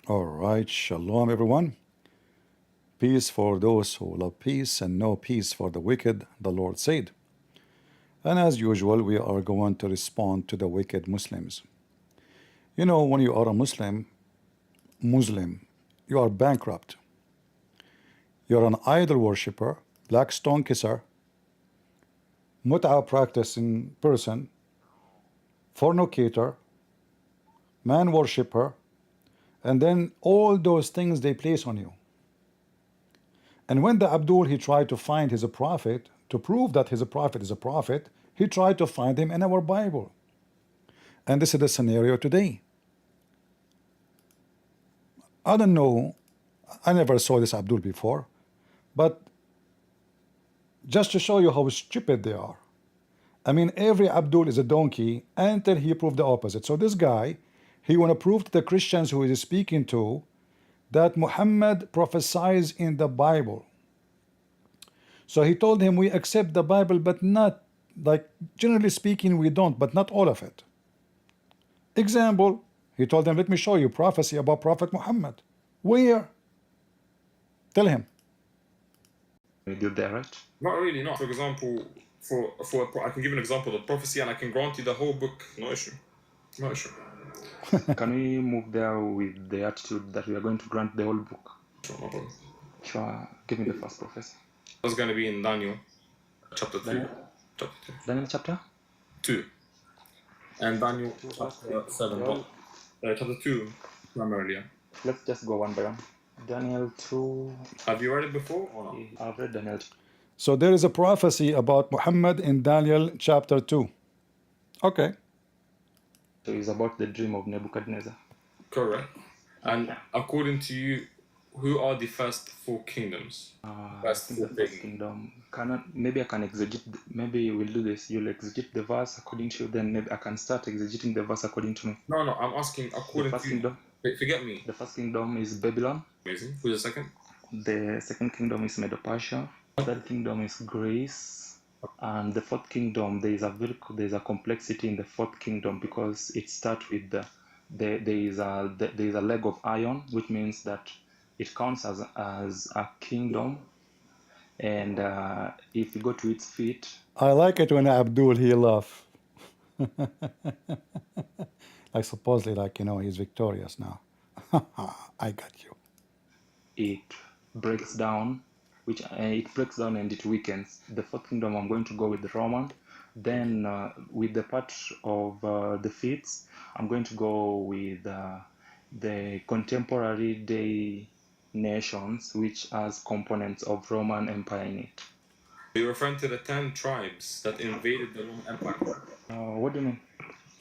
All right, shalom everyone. Peace for those who love peace and no peace for the wicked, the Lord said. And as usual, we are going to respond to the wicked Muslims. You know, when you are a Muslim, you are bankrupt. You're an idol worshipper, black stone kisser, mut'a practicing person, fornicator, man worshipper, and then all those things they place on you. And when the Abdul, he tried to find his prophet, to prove that his prophet is a prophet, he tried to find him in our Bible. And this is the scenario today. I don't know, I never saw this Abdul before, but just to show you how stupid they are. I mean, every Abdul is a donkey until he proved the opposite. So this guy, he want to prove to the Christians who he is speaking to that Muhammad prophesies in the Bible. So he told him, we accept the Bible, but not, like, generally speaking, we don't, but not all of it. Example, he told them, let me show you prophecy about Prophet Muhammad. Where? Tell him. We did that, right? Not really, not. For example, I can give an example of prophecy and I can grant you the whole book. No issue. No issue. Can we move there with the attitude that we are going to grant the whole book? Sure, no problem. Sure. Give me the first prophecy. That's going to be in Daniel, chapter 2. Daniel? Chapter 2. Daniel chapter? 2. And Daniel chapter 7. Chapter 2, primarily. Yeah. Let's just go one by one. Daniel 2. Have you read it before or not? I've read Daniel. So there is a prophecy about Muhammad in Daniel chapter 2. Okay. So it's about the dream of Nebuchadnezzar. Correct. And according to you, who are the first 4 kingdoms? First kingdom. Maybe I can exegete. Maybe we'll do this. You'll exegete the verse according to you. Then maybe I can start exegeting the verse according to me. No, I'm asking according to you. Kingdom. Forget me. The first kingdom is Babylon. Amazing. Who's the second? The second kingdom is Medo-Persia. The third kingdom is Greece. And the fourth kingdom, there is a complexity in the fourth kingdom because it starts with there is a leg of iron, which means that it counts as a kingdom. And if you go to its feet, I like it when Abdul, he laugh. Like supposedly, like, you know, he's victorious now. I got you. It breaks down, it breaks down and it weakens. The fourth kingdom, I'm going to go with the Roman. Then with the part of the feet, I'm going to go with the contemporary day nations, which has components of Roman Empire in it. You're referring to the 10 tribes that invaded the Roman Empire. What do you mean?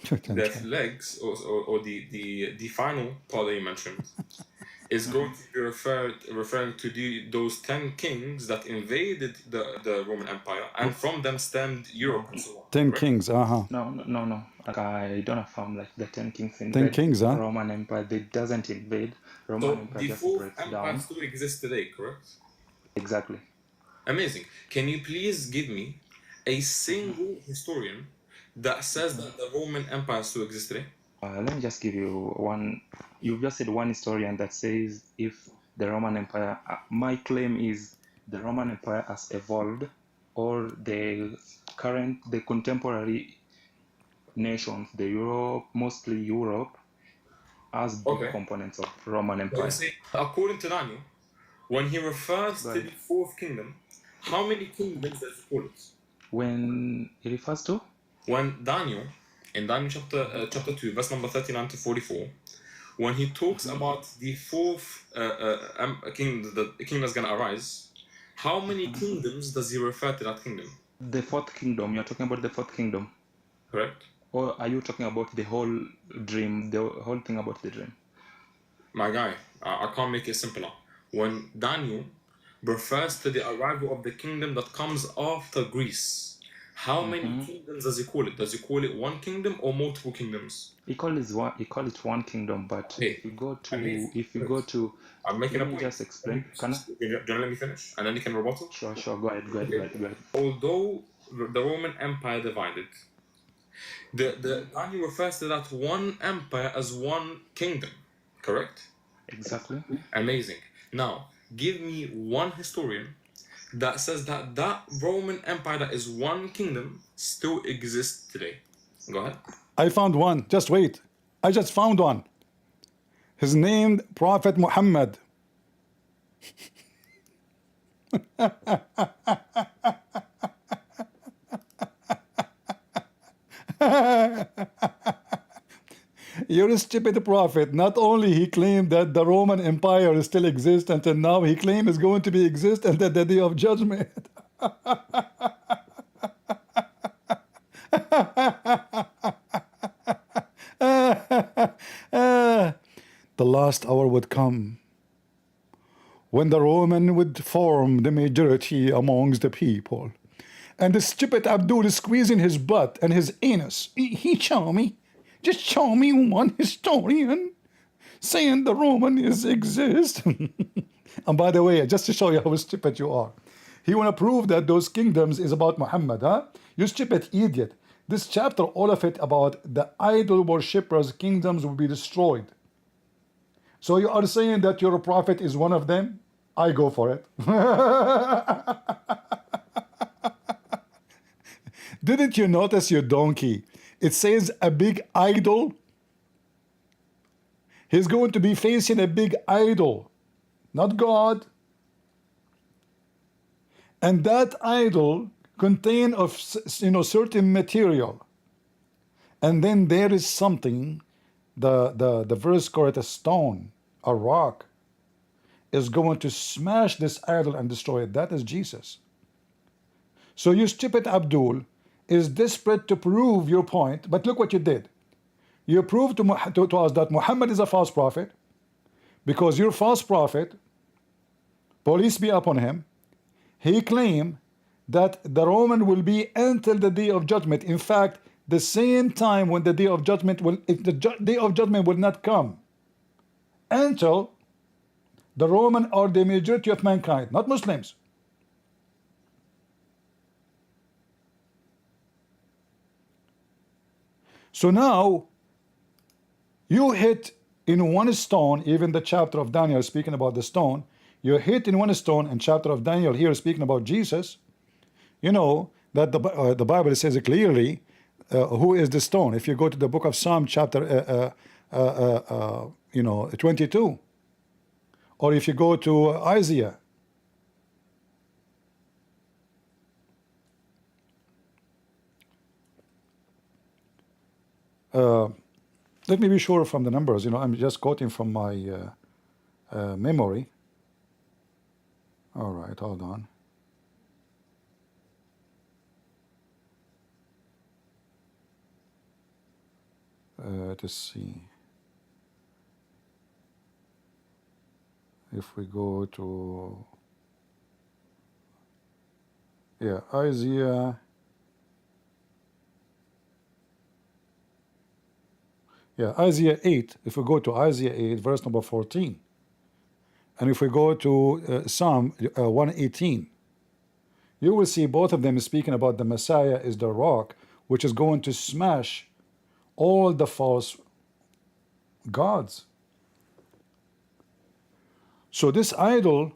The legs, or the final part that you mentioned, is going to be referring to those 10 kings that invaded the Roman Empire, and from them stemmed Europe and so on. 10 kings, No. Like, I don't affirm like the 10 kings invade 10 kings, huh? Roman Empire. They doesn't invade. Roman Empire the just 4th breaks empire down. still exists today, correct? Exactly. Amazing. Can you please give me a single historian that says that the Roman Empire still exists today? Let me just give you one. You've just said one historian that says if the Roman Empire. My claim is the Roman Empire has evolved, or the contemporary nations, mostly Europe, has big components of Roman Empire. According to Daniel, when he refers to the 4th kingdom, how many kingdoms does he call it? When he refers to? When Daniel, in Daniel chapter 2, verse number 39 to 44, when he talks about the 4th kingdom, the kingdom that's going to arise, how many kingdoms does he refer to that kingdom? The 4th kingdom. You're talking about the 4th kingdom. Correct. Or are you talking about the whole dream, the whole thing about the dream? My guy, I can't make it simpler. When Daniel refers to the arrival of the kingdom that comes after Greece, how many kingdoms does he call it? Does he call it one kingdom or multiple kingdoms? He call it one kingdom, but if you go to, I'm making a point. Just explain. Can I? Do you want to let me finish, and then you can rebuttal? Sure. Go ahead. Although the Roman Empire divided, the Daniel refers to that one empire as one kingdom, correct? Exactly. Amazing. Now, give me one historian that says that that Roman Empire that is one kingdom still exists today. Go ahead. I found one. Just wait. I just found one. His name, Prophet Muhammad. You're a stupid prophet. Not only he claimed that the Roman Empire still exists until now, he claimed it's going to be exist until the day of judgment. The last hour would come when the Roman would form the majority amongst the people. And the stupid Abdul is squeezing his butt and his anus. He show me, just show me one historian saying the Roman exist. And by the way, just to show you how stupid you are, he want to prove that those kingdoms is about Muhammad, huh? You stupid idiot. This chapter, all of it about the idol worshippers' kingdoms will be destroyed. So you are saying that your prophet is one of them? I go for it. Didn't you notice, your donkey? It says a big idol. He's going to be facing a big idol, not God. And that idol contain of certain material. And then there is something, the verse called a stone, a rock, is going to smash this idol and destroy it. That is Jesus. So you stupid Abdul is desperate to prove your point, but look what you did. You proved to us that Muhammad is a false prophet, because your false prophet, police be upon him, he claimed that the Roman will be until the day of judgment. In fact, the same time when the day of judgment will, day of judgment will not come until the Roman are the majority of mankind, not Muslims. So now you hit in one stone, even the chapter of Daniel speaking about the stone, you hit in one stone, and chapter of Daniel here speaking about Jesus. You know that the Bible says it clearly who is the stone. If you go to the book of Psalm chapter 22, or if you go to Isaiah, let me be sure from the numbers. I'm just quoting from my memory. All right, hold on. Let's see. If we go to, Isaiah, Isaiah 8, if we go to Isaiah 8, verse number 14, and if we go to Psalm 118, you will see both of them speaking about the Messiah is the rock, which is going to smash all the false gods. So this idol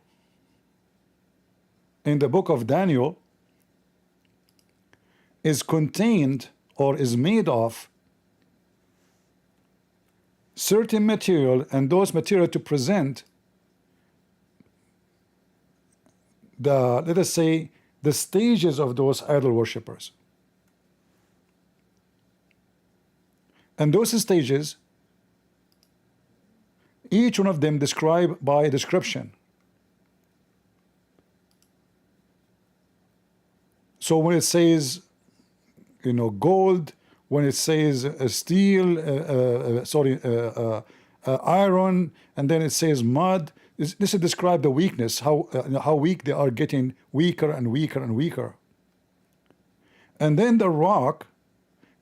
in the book of Daniel is contained or is made of certain material, and those material to present the, let us say, the stages of those idol worshippers. And those stages, each one of them described by a description. So when it says, gold, when it says steel, iron, and then it says mud, this is describe the weakness, how weak they are, getting weaker and weaker and weaker. And then the rock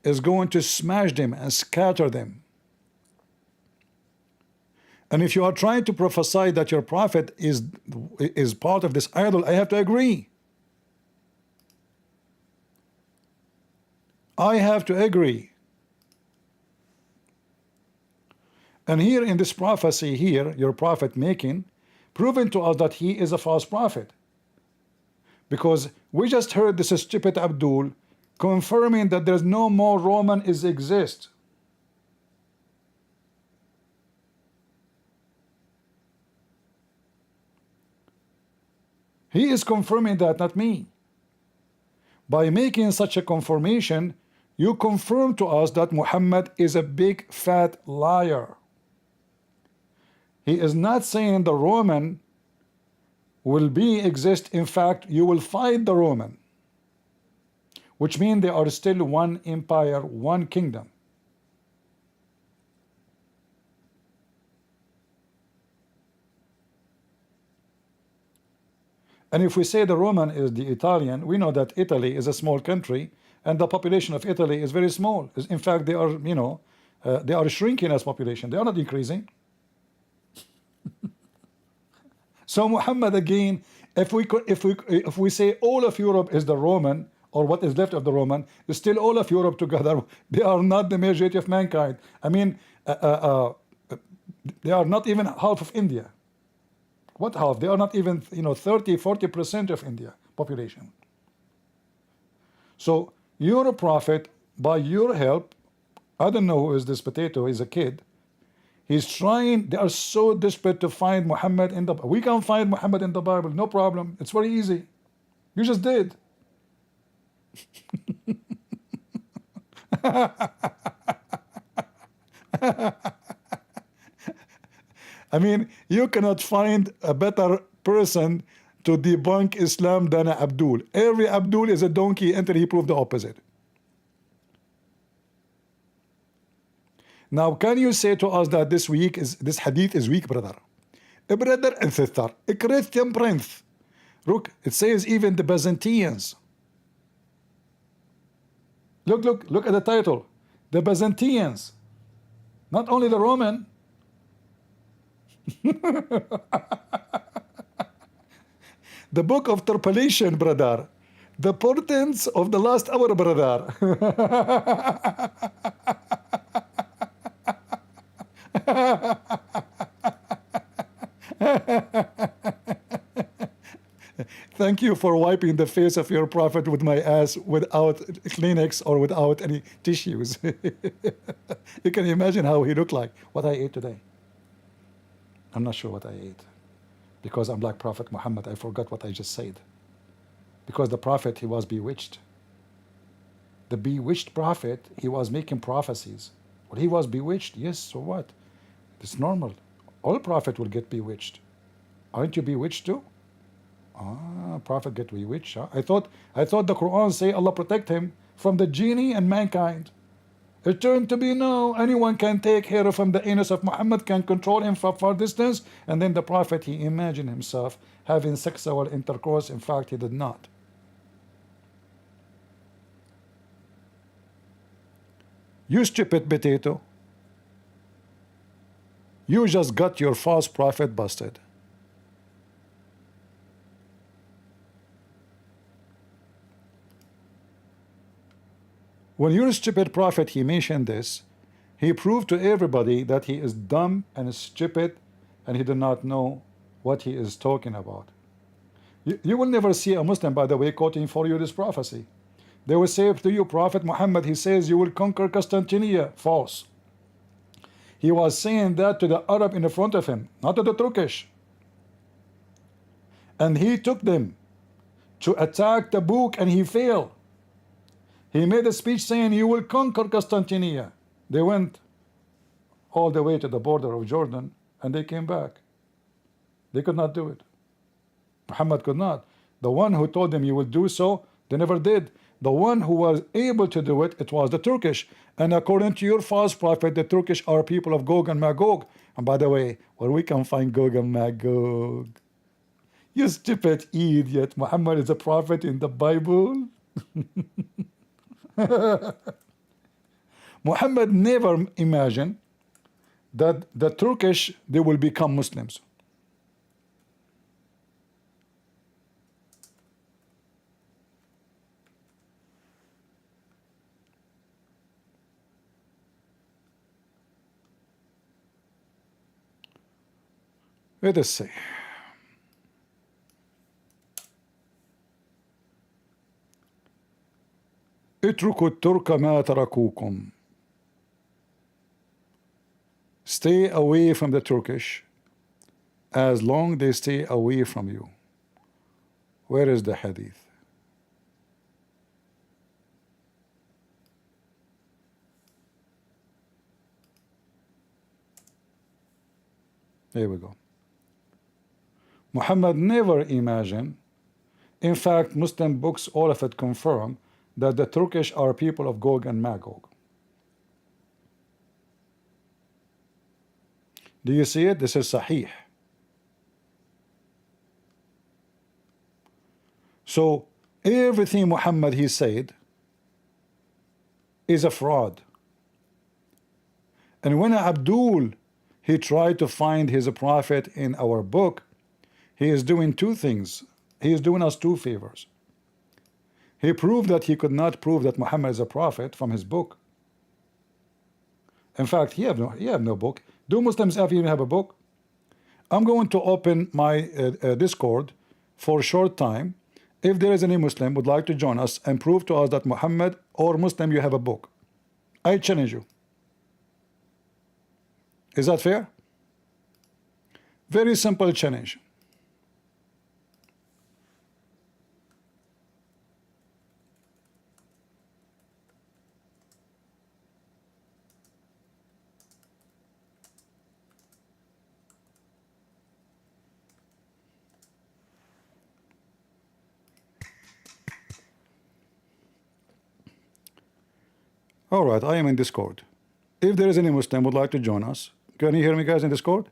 is going to smash them and scatter them. And if you are trying to prophesy that your prophet is part of this idol, I have to agree. I have to agree. And here in this prophecy here, your prophet making, proven to us that he is a false prophet. Because we just heard this stupid Abdul confirming that there's no more Roman is exist. He is confirming that, not me. By making such a confirmation, you confirm to us that Muhammad is a big fat liar. He is not saying the Roman will be exist. In fact, you will fight the Roman, which means they are still one empire, one kingdom. And if we say the Roman is the Italian, we know that Italy is a small country, and the population of Italy is very small. In fact, they are, you know, they are shrinking as population. They are not increasing. So Muhammad again, if we say all of Europe is the Roman, or what is left of the Roman, still all of Europe together, they are not the majority of mankind. I mean, they are not even half of India. What half? They are not even, you know, 30–40% of India population. So you're a prophet, by your help, I don't know who is this potato, he's a kid. He's trying, they are so desperate to find Muhammad in the, we can find Muhammad in the Bible, no problem. It's very easy. You just did. I mean, you cannot find a better person to debunk Islam than Abdul. Every Abdul is a donkey until he proved the opposite. Now, can you say to us that this hadith is weak, brother? Brother and sister, a Christian prince. Look, it says even the Byzantines. Look at the title. The Byzantines. Not only the Roman. The book of Terpellation, brother. The portents of the last hour, brother. Thank you for wiping the face of your prophet with my ass without Kleenex or without any tissues. You can imagine how he looked like. What I ate today. I'm not sure what I ate. Because I'm like Prophet Muhammad, I forgot what I just said. Because the prophet, he was bewitched. The bewitched prophet, he was making prophecies. Well, he was bewitched, yes, so what? It's normal. All prophet will get bewitched. Aren't you bewitched too? Ah, prophet get bewitched. Huh? I thought the Quran say Allah protect him from the genie and mankind. It turned to be no, anyone can take hair from the anus of Muhammad, can control him from far distance, and then the prophet, he imagined himself having sexual intercourse. In fact, he did not. You stupid potato. You just got your false prophet busted. When your stupid prophet, he mentioned this, he proved to everybody that he is dumb and stupid and he did not know what he is talking about. You will never see a Muslim, by the way, quoting for you this prophecy. They will say to you, Prophet Muhammad, he says you will conquer Constantinople. False. He was saying that to the Arab in front of him, not to the Turkish. And he took them to attack the book and he failed. He made a speech saying, you will conquer Constantinople. They went all the way to the border of Jordan and they came back. They could not do it. Muhammad could not. The one who told them you will do so, they never did. The one who was able to do it, it was the Turkish. And according to your false prophet, the Turkish are people of Gog and Magog. And by the way, where we can find Gog and Magog? You stupid idiot. Muhammad is a prophet in the Bible. Muhammad never imagined that the Turkish, they will become Muslims. Let us see. اتركوا الترك ما تركوكم. Stay away from the Turkish as long they stay away from you. Where is the hadith? There we go. Muhammad never imagined. In fact, Muslim books, all of it confirm that the Turkish are people of Gog and Magog. Do you see it? This is Sahih. So everything Muhammad he said is a fraud. And when Abdul he tried to find his prophet in our book, he is doing two things. He is doing us two favors. He proved that he could not prove that Muhammad is a prophet from his book. In fact, he have no book. Do Muslims even have a book? I'm going to open my Discord for a short time. If there is any Muslim would like to join us and prove to us that Muhammad or Muslim you have a book, I challenge you. Is that fair? Very simple challenge. All right, I am in Discord. If there is any Muslim would like to join us, can you hear me, guys, in Discord?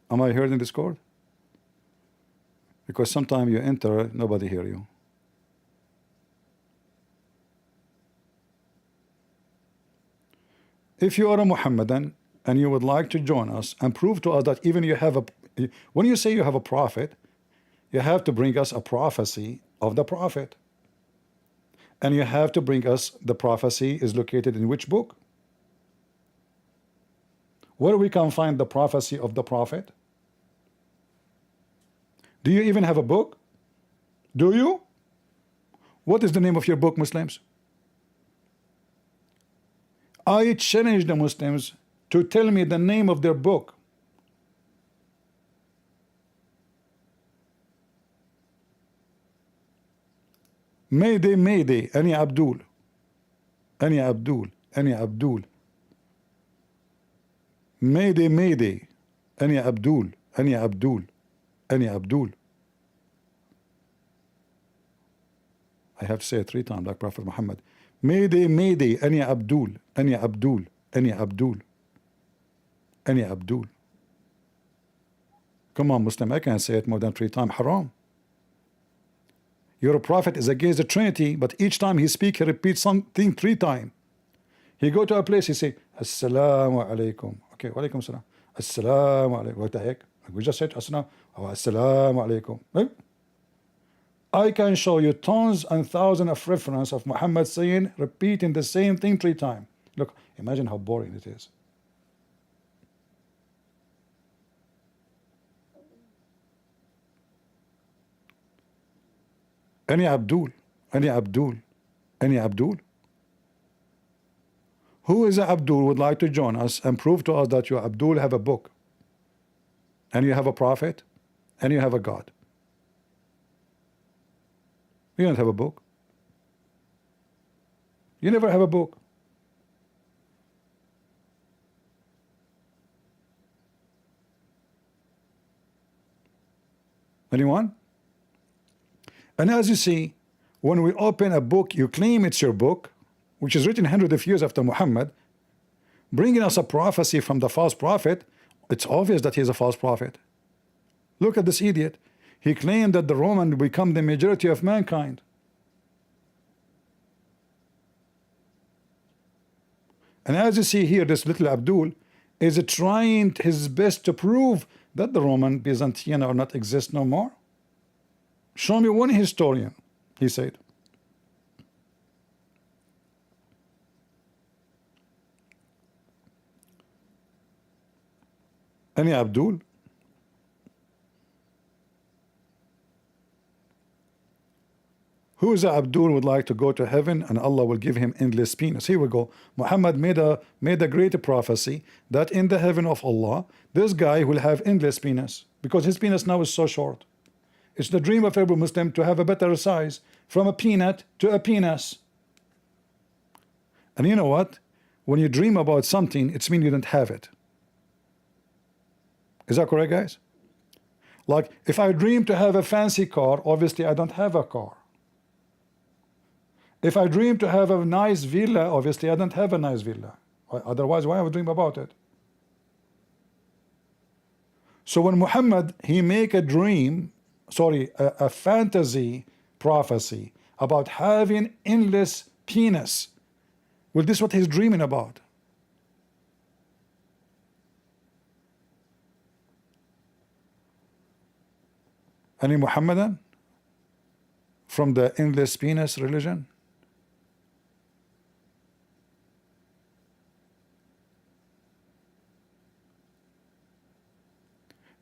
Am I heard in Discord? Because sometimes you enter, nobody hear you. If you are a Muhammadan and you would like to join us and prove to us that even you have a, when you say you have a prophet, you have to bring us a prophecy of the prophet. And you have to bring us the prophecy is located in which book? Where we can find the prophecy of the prophet? Do you even have a book? Do you? What is the name of your book, Muslims? I challenge the Muslims to tell me the name of their book. Mayday, Mayday, Ani Abdul. Ani Abdul, Ani Abdul. Mayday, Mayday, Ani Abdul, Ani Abdul, Ani Abdul. I have to say it 3 times like Prophet Muhammad. Mayday, Mayday, Ani Abdul, Ani Abdul, Ani Abdul, Ani Abdul. Come on, Muslim, I can't say it more than 3 times. Haram. Your prophet is against the Trinity, but each time he speaks, he repeats something 3 times. He go to a place, he say, Assalamu alaikum. Okay, wa alaikum salam. Assalamu alaikum. What the heck? We just said Assalamu alaikum. Right? I can show you tons and thousands of references of Muhammad saying, repeating the same thing 3 times. Look, imagine how boring it is. Any Abdul, any Abdul, any Abdul. Who is Abdul would like to join us and prove to us that you Abdul have a book and you have a prophet and you have a God? You don't have a book. You never have a book. Anyone? And as you see, when we open a book, you claim it's your book, which is written hundreds of years after Muhammad, bringing us a prophecy from the false prophet. It's obvious that he is a false prophet. Look at this idiot. He claimed that the Roman will become the majority of mankind. And as you see here, this little Abdul is trying his best to prove that the Roman Byzantine are not exist no more. Show me one historian, he said. Any Abdul? Who is Abdul would like to go to heaven and Allah will give him endless penis? Here we go. Muhammad made a great prophecy that in the heaven of Allah, this guy will have endless penis because his penis now is so short. It's the dream of every Muslim to have a better size from a peanut to a penis. And you know what? When you dream about something, it's mean you don't have it. Is that correct, guys? Like if I dream to have a fancy car, obviously I don't have a car. If I dream to have a nice villa, obviously I don't have a nice villa. Otherwise, why would I dream about it? So when Muhammad, he make a dream, a fantasy prophecy about having endless penis, well, this is what he's dreaming about. Any Muhammadan from the endless penis religion?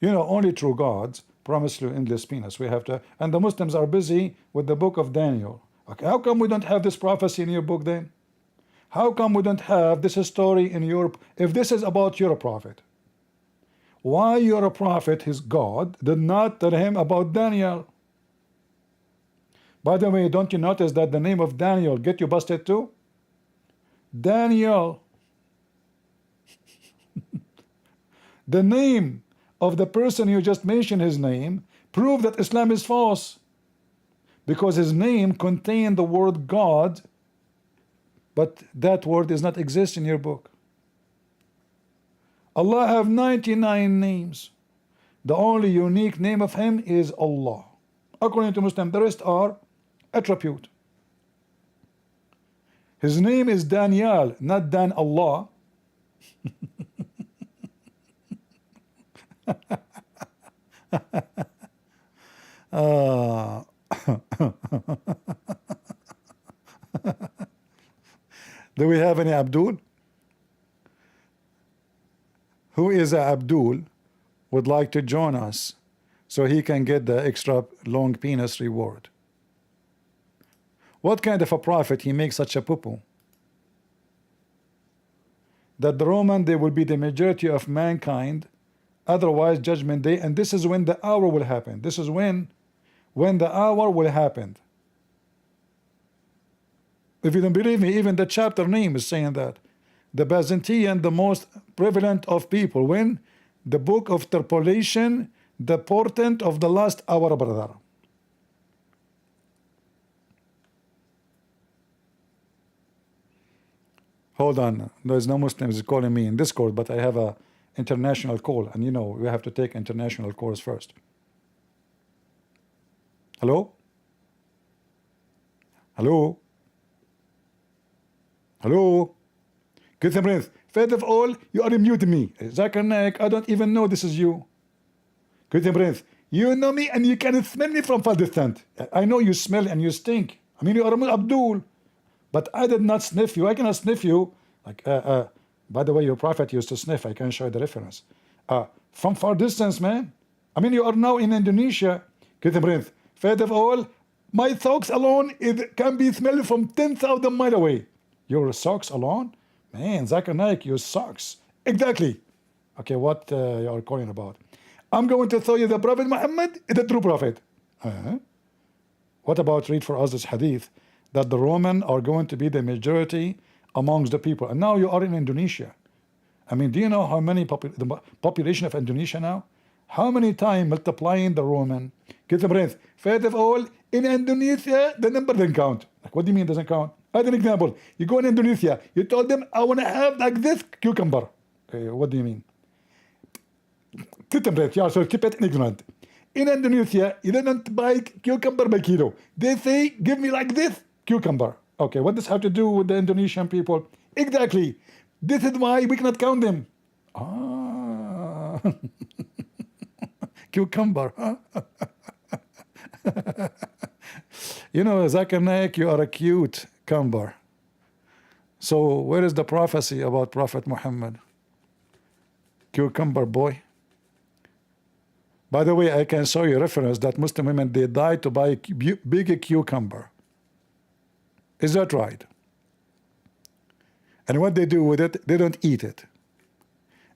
You know, only true gods promise you endless penis. We have to, and the Muslims are busy with the book of Daniel. Okay, how come we don't have this prophecy in your book then? How come we don't have this story in your, if this is about your prophet? Why your prophet, his God, did not tell him about Daniel? By the way, don't you notice that the name of Daniel get you busted too? Daniel. The name of the person you just mentioned his name prove that Islam is false, because his name contained the word God, but that word does not exist in your book. Allah have 99 names. The only unique name of him is Allah. According to Muslim, the rest are attribute. His name is Daniel, not Dan Allah. Do we have any Abdul? Who is a Abdul would like to join us so he can get the extra long penis reward? What kind of a prophet he makes such a poo-poo? That the Roman, they will be the majority of mankind, otherwise judgment day, and this is when the hour will happen. This is when the hour will happen. If you don't believe me, even the chapter name is saying that. The Byzantine, the most prevalent of people, when the book of interpolation, the portent of the last hour, brother. Hold on, there's no Muslims calling me in Discord, but I have a international call, and you know we have to take international calls first. Hello? Hello? Hello? Good breath. First of all, you are muting me. Zakir, I don't even know this is you. Good breath. You know me and you can smell me from far distance. I know you smell and you stink. I mean, you are Abdul. But I did not sniff you. I cannot sniff you. Like, by the way, your prophet used to sniff. I can show you the reference. From far distance, man. I mean, you are now in Indonesia. Good breath. First of all, my socks alone can be smelled from 10,000 miles away. Your socks alone? Man, Zakir Naik, your socks. Exactly. Okay, what you are calling about? I'm going to tell you the Prophet Muhammad is the true prophet. What about read for us this hadith that the Roman are going to be the majority amongst the people? And now you are in Indonesia. I mean, do you know how many the population of Indonesia now? How many times multiplying the Roman? Get the breath. First of all, in Indonesia, the number doesn't count. Like, what do you mean doesn't count? As an example, you go in Indonesia, you told them, I want to have like this cucumber. Okay, what do you mean? You are so stupid and ignorant. In Indonesia, you don't buy cucumber by kilo. They say, give me like this cucumber. Okay, what does have to do with the Indonesian people? Exactly. This is why we cannot count them. Ah. Cucumber, huh? You know, Zakir Naik, you are a cute cucumber. So where is the prophecy about Prophet Muhammad? Cucumber boy. By the way, I can show you a reference that Muslim women, they die to buy a big cucumber. Is that right? And what they do with it, they don't eat it.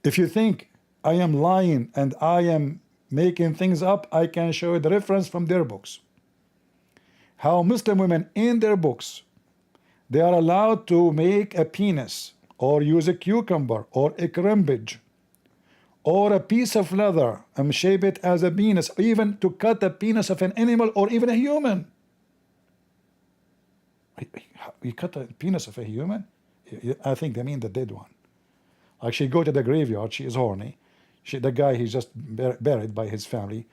If you think I am lying and I am making things up, I can show you the reference from their books. How Muslim women in their books, they are allowed to make a penis or use a cucumber or a crimbage or a piece of leather and shape it as a penis, even to cut a penis of an animal or even a human. You cut a penis of a human? I think they mean the dead one. Like she go to the graveyard, she is horny. The guy, he's just buried by his family.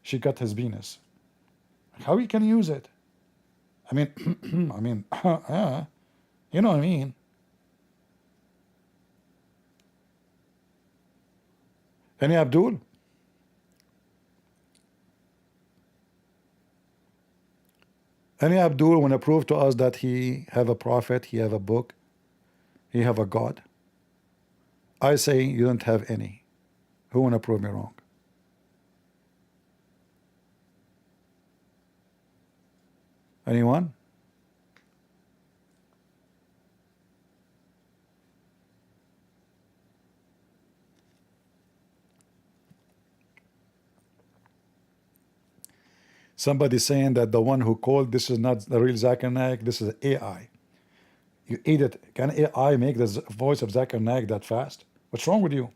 She cut his penis. How you can use it? I mean, you know what I mean? Any Abdul? Any Abdul want to prove to us that he have a prophet, he have a book, he have a God? I say you don't have any. Who want to prove me wrong? Anyone? Somebody saying that the one who called this is not the real Zakir Naik, this is AI. You idiot. Can AI make the voice of Zakir Naik that fast? What's wrong with you?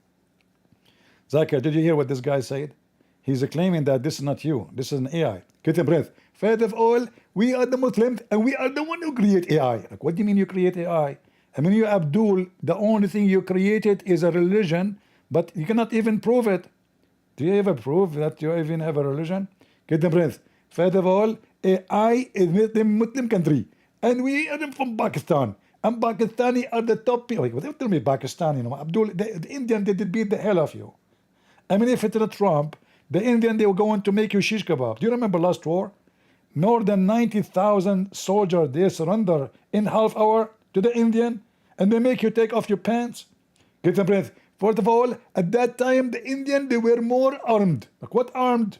Zakir, did you hear what this guy said? He's claiming that this is not you. This is an AI. Get a breath. First of all, we are the Muslims and we are the one who create AI. Like, what do you mean you create AI? I mean, you Abdul, the only thing you created is a religion, but you cannot even prove it. Do you ever prove that you even have a religion? Get a breath. First of all, AI is a Muslim country, and we are from Pakistan. And Pakistani are the top people. Like, don't tell me Pakistani. No, Abdul, the Indian, they did beat the hell of you. I mean, if it's not Trump, the Indian, they were going to make you shish kebab. Do you remember last war? More than 90,000 soldiers, they surrender in half hour to the Indian, and they make you take off your pants. Get a breath. First of all, at that time, the Indian, they were more armed. Like, what armed?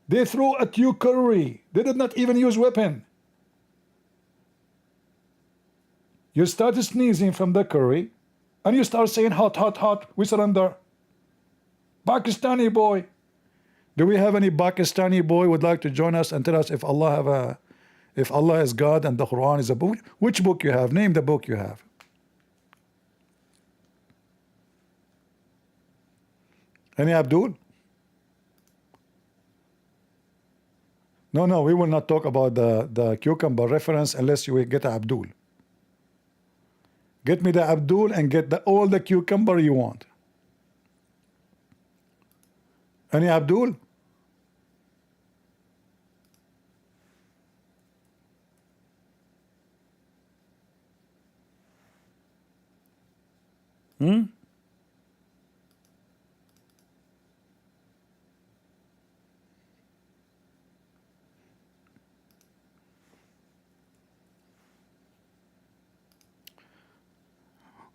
They threw at you curry. They did not even use weapon. You start sneezing from the curry, and you start saying, hot, hot, hot, we surrender. Pakistani boy. Do we have any Pakistani boy would like to join us and tell us if Allah is God and the Quran is a book? Which book you have? Name the book you have. Any Abdul? No, we will not talk about the cucumber reference unless you get Abdul. Get me the Abdul and get all the cucumber you want. Any Abdul?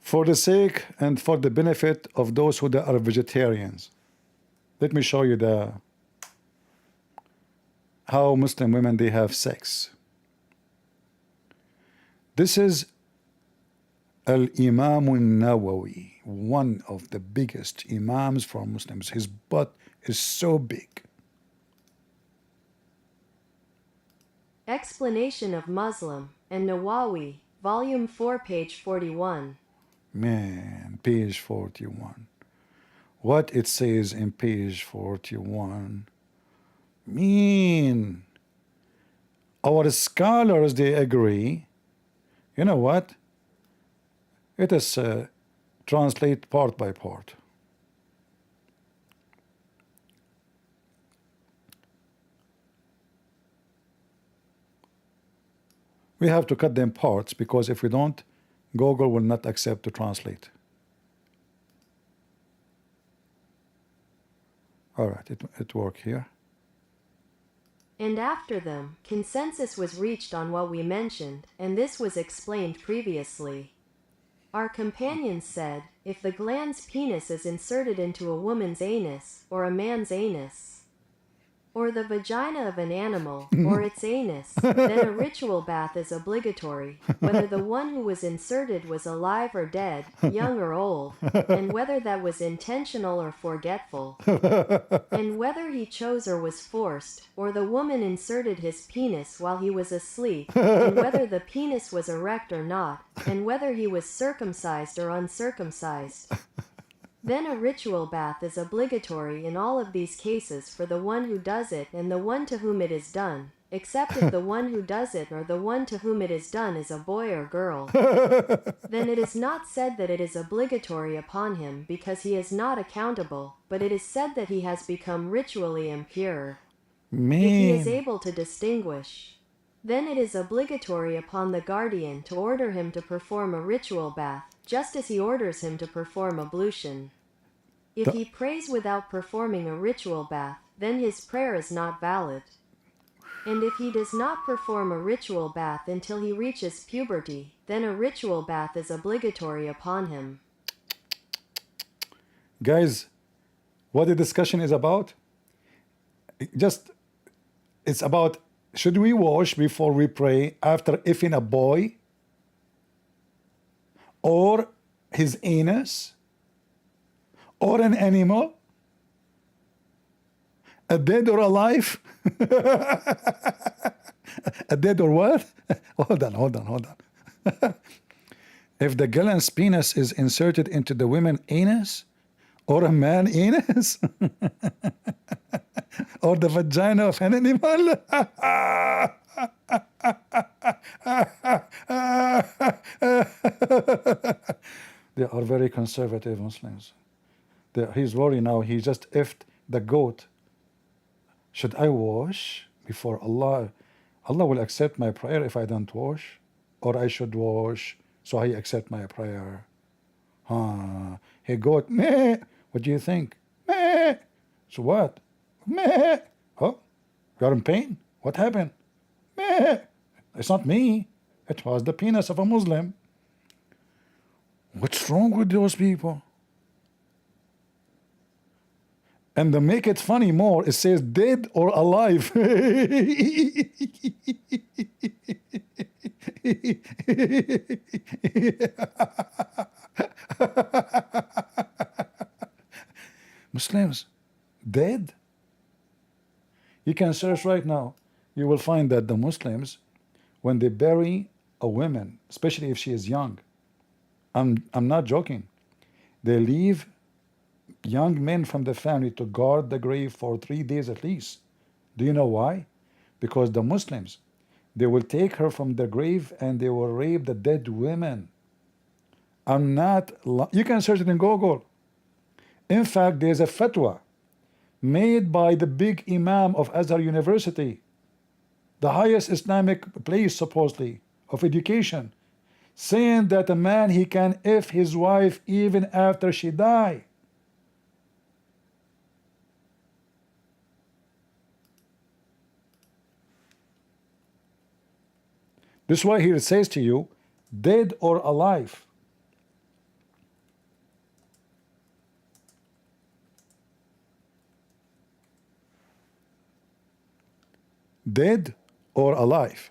For the sake and for the benefit of those who are vegetarians, let me show you how Muslim women, they have sex. This is Al-Imam al-Nawawi, one of the biggest imams for Muslims. His butt is so big. Explanation of Muslim and Nawawi, Volume 4, page 41. Man, page 41. What it says in page 41. Mean. Our scholars, they agree. You know what? Let us translate part by part. We have to cut them parts because if we don't, Google will not accept to translate. All right, it worked here. And after them, consensus was reached on what we mentioned, and this was explained previously. Our companions said, if the gland's penis is inserted into a woman's anus, or a man's anus, or the vagina of an animal, or its anus, then a ritual bath is obligatory, whether the one who was inserted was alive or dead, young or old, and whether that was intentional or forgetful, and whether he chose or was forced, or the woman inserted his penis while he was asleep, and whether the penis was erect or not, and whether he was circumcised or uncircumcised. Then a ritual bath is obligatory in all of these cases for the one who does it and the one to whom it is done, except if the one who does it or the one to whom it is done is a boy or girl. Then it is not said that it is obligatory upon him because he is not accountable, but it is said that he has become ritually impure. If he is Man, able to distinguish, then it is obligatory upon the guardian to order him to perform a ritual bath, just as he orders him to perform ablution. If he prays without performing a ritual bath, then his prayer is not valid. And if he does not perform a ritual bath until he reaches puberty, then a ritual bath is obligatory upon him. guys, what the discussion is about? Just, it's about, should we wash before we pray after effing a boy or his anus or an animal, a dead or alive? A dead or what? Hold on. If the gallon's penis is inserted into the woman anus or a man anus or the vagina of an animal, they are very conservative Muslims. He's worried now. He just effed the goat. Should I wash before Allah? Allah will accept my prayer if I don't wash, or I should wash so He accept my prayer. Hey goat, meh. What do you think? Meh. So what? Meh. Oh, you're in pain? What happened? Meh. It's not me. It was the penis of a Muslim. What's wrong with those people? And to make it funny more, it says dead or alive. Muslims, dead? You can search right now. You will find that the Muslims, when they bury a woman, especially if she is young, I'm not joking, they leave young men from the family to guard the grave for 3 days at least. Do you know why? Because the Muslims, they will take her from the grave and they will rape the dead women. You can search it in Google. In fact, there's a fatwa made by the big Imam of Azhar University, the highest Islamic place supposedly of education, saying that a man, he can F his wife even after she die. This is why here it says to you, dead or alive. Dead or alive.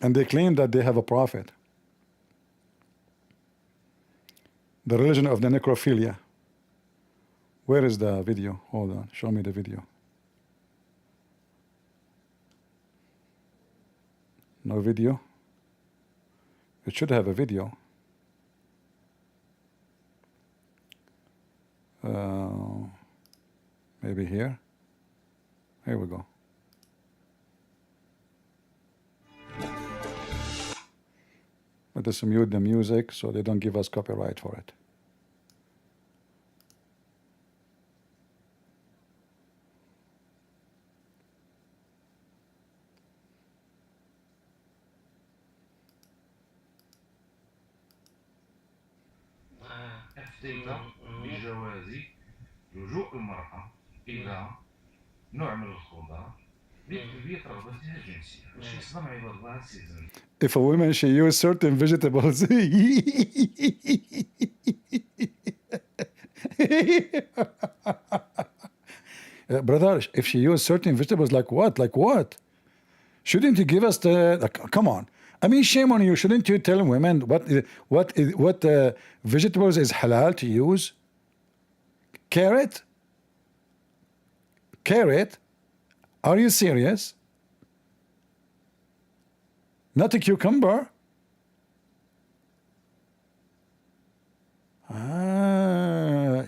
And they claim that they have a prophet. The religion of the necrophilia. Where is the video? Hold on, show me the video. No video? It should have a video. Maybe here. Here we go. Let us mute the music so they don't give us copyright for it. تستمتع بجواز لجوء المرأة إلى نوع من الخضار لتلبية رغبتها الجنسية. باش يصدم عباد الله السيزن. If a woman she use certain vegetables brother, if she use certain vegetables, like what? Like what? Shouldn't you give us the? Like, come on. I mean, shame on you. Shouldn't you tell women what vegetables is halal to use? Carrot? Carrot? Are you serious? Not a cucumber?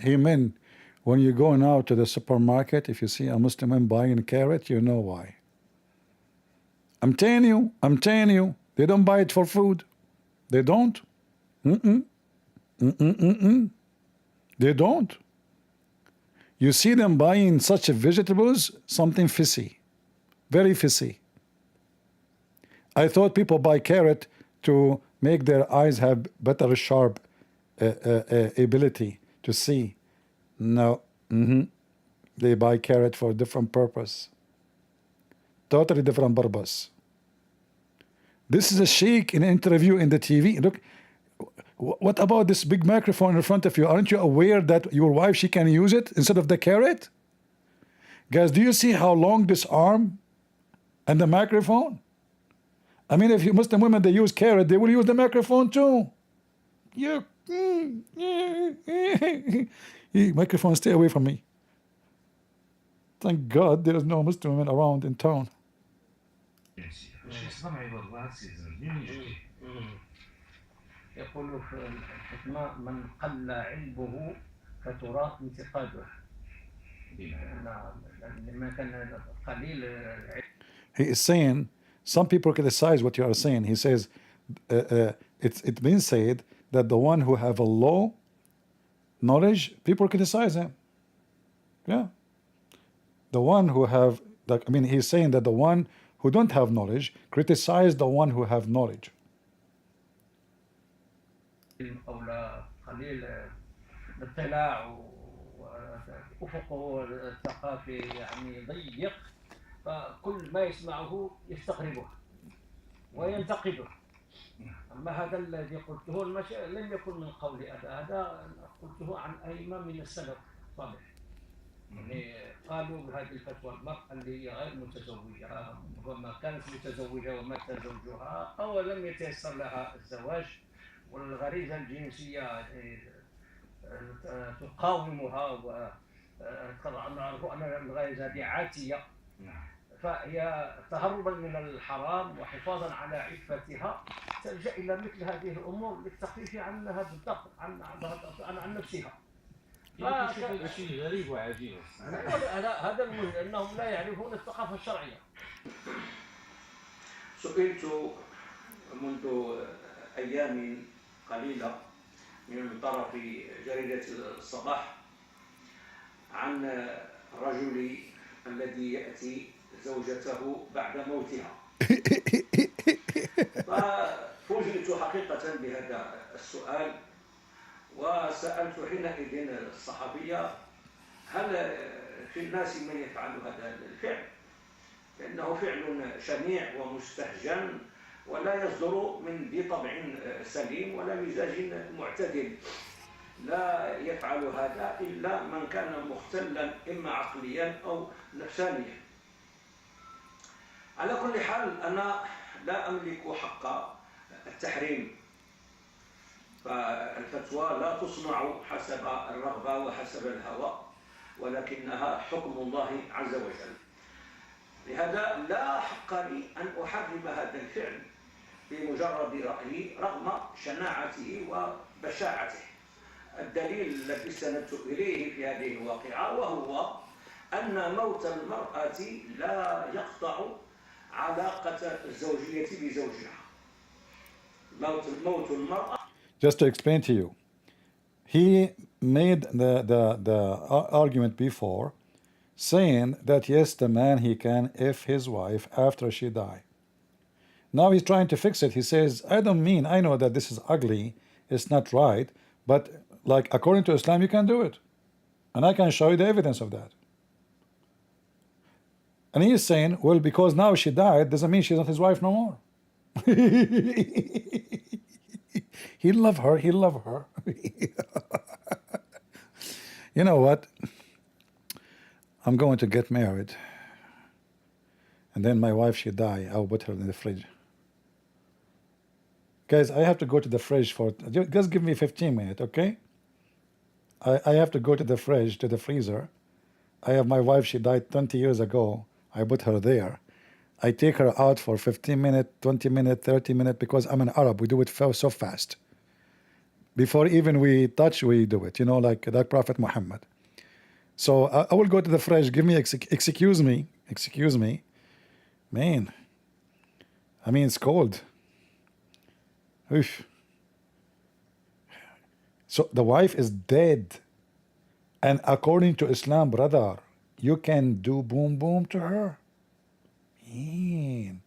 He meant when you go now to the supermarket, if you see a Muslim man buying a carrot, you know why. I'm telling you, they don't buy it for food. They don't. They don't. You see them buying such vegetables, something fishy, very fishy. I thought people buy carrot to make their eyes have better sharp ability to see. No, they buy carrot for a different purpose. Totally different purpose. This is a sheikh in an interview in the TV. Look, what about this big microphone in front of you? Aren't you aware that your wife, she can use it instead of the carrot? Guys, do you see how long this arm and the microphone? I mean, if you Muslim women, they use carrot, they will use the microphone too. Yeah. Microphone, stay away from me. Thank God there is no Muslim women around in town. يقول في الحكمة من قل علمه فتراث انتقاده. لما كان قليل العلم. He is saying, some people criticize what you are saying. He says, it's been said that the one who have a low knowledge, people criticize him. Yeah. The one who have, he's saying that the one who don't have knowledge criticize the one who have knowledge. أو لا قليل الاطلاع وأفقه الثقافي يعني ضيق، فكل ما يسمعه يستغربه وينتقده. أما هذا الذي قلته لم يكن من قولي هذا قلته عن أئمة من السلف الصالح. يعني قالوا بهذه الفتوى المرأة اللي هي غير متزوجة وما كانت متزوجة ومات زوجها أو لم يتيسر لها الزواج والغريزة الجنسية تقاومها ونعرف أن الغريزة هذه عاتية، فهي تهربا من الحرام وحفاظا على عفتها تلجأ إلى مثل هذه الأمور للتخفيف عن هذا الضغط عن نفسها. شيء غريب وعجيب. هذا المهم أنهم لا يعرفون الثقافة الشرعية. سئلت منذ أيام قليلة من طرف جريدة الصباح عن الرجل الذي يأتي زوجته بعد موتها. ففوجئت حقيقة بهذا السؤال، وسألت حينئذ الصحفية هل في الناس من يفعل هذا الفعل؟ لأنه فعل شنيع ومستهجن ولا يصدر من ذي طبع سليم ولا مزاج معتدل. لا يفعل هذا إلا من كان مختلا إما عقليا أو نفسانيا. على كل حال أنا لا أملك حق التحريم، فالفتوى لا تصنع حسب الرغبة وحسب الهوى، ولكنها حكم الله عز وجل. لهذا لا حق لي أن أحرم هذا الفعل بمجرد رأيي رغم شناعته وبشاعته. الدليل الذي استندت إليه في هذه الواقعة وهو أن موت المرأة لا يقطع علاقة الزوجية بزوجها. موت المرأة. Just to explain to you, he made the argument before, saying that yes, the man, he can F his wife after she died. Now he's trying to fix it. He says, I know that this is ugly, it's not right, but like according to Islam, you can do it. And I can show you the evidence of that. And he is saying, well, because now she died, doesn't mean she's not his wife no more. He love her, he love her. You know what? I'm going to get married. And then my wife, she die. I'll put her in the fridge. Guys, I have to go to the fridge for, just give me 15 minutes, okay? I have to go to the fridge, to the freezer. I have my wife, she died 20 years ago. I put her there. I take her out for 15 minutes, 20 minutes, 30 minutes, because I'm an Arab. We do it so fast. Before even we touch, we do it, you know, like Prophet Muhammad. So I will go to the fridge, give me, excuse me, man. I mean, it's cold. Oof. So the wife is dead. And according to Islam, brother, you can do boom boom to her. Man.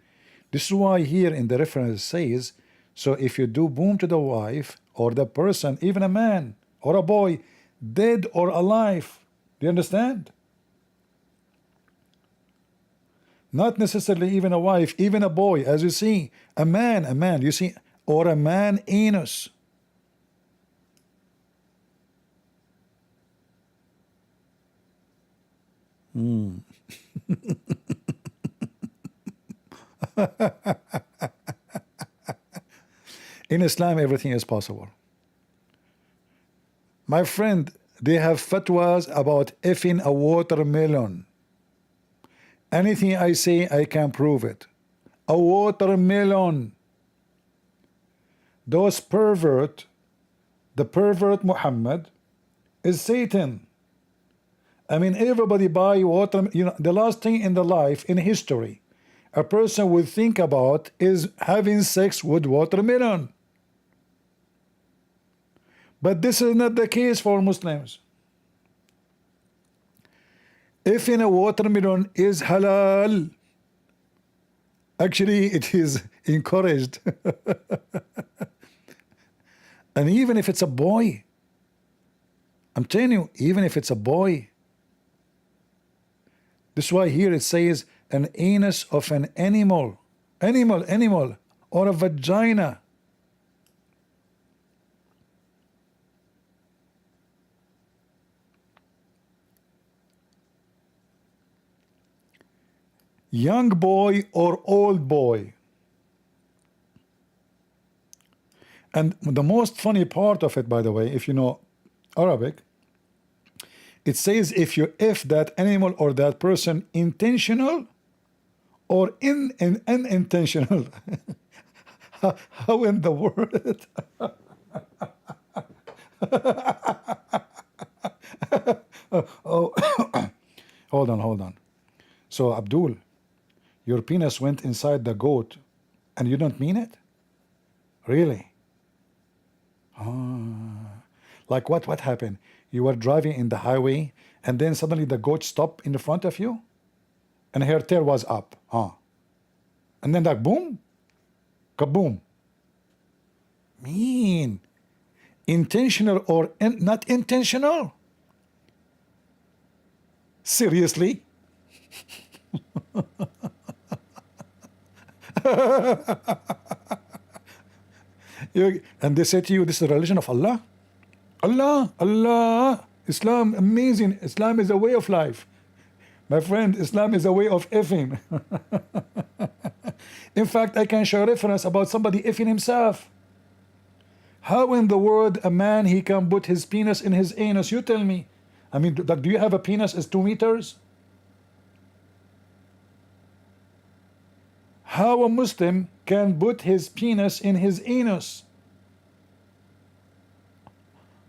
This is why here in the reference says, so if you do boom to the wife or the person, even a man or a boy, dead or alive, do you understand? Not necessarily even a wife, even a boy, as you see, a man, you see, or a man anus. In Islam, everything is possible. My friend, they have fatwas about effing a watermelon. Anything I say, I can prove it. A watermelon. Those pervert, the pervert Muhammad is Satan. I mean, everybody buy water. You know, the last thing in the life, in history, a person would think about is having sex with watermelon. But this is not the case for Muslims. If in a watermelon is halal, actually it is encouraged. And even if it's a boy, I'm telling you, even if it's a boy, this is why here it says an anus of an animal, or a vagina. Young boy or old boy. And the most funny part of it, by the way, if you know Arabic, it says if that animal or that person intentional or unintentional. How in the world? Oh, hold on. So Abdul, your penis went inside the goat and you don't mean it? Really? Like what happened? You were driving in the highway and then suddenly the goat stopped in the front of you and her tail was up. And then like boom, kaboom. Mean. Intentional or not intentional? Seriously? And they say to you, this is the religion of Allah. Allah, Islam, amazing. Islam is a way of life. My friend, Islam is a way of effing. In fact, I can show reference about somebody effing himself. How in the world a man, he can put his penis in his anus? You tell me. I mean, do you have a penis is 2 meters? How a Muslim can put his penis in his anus?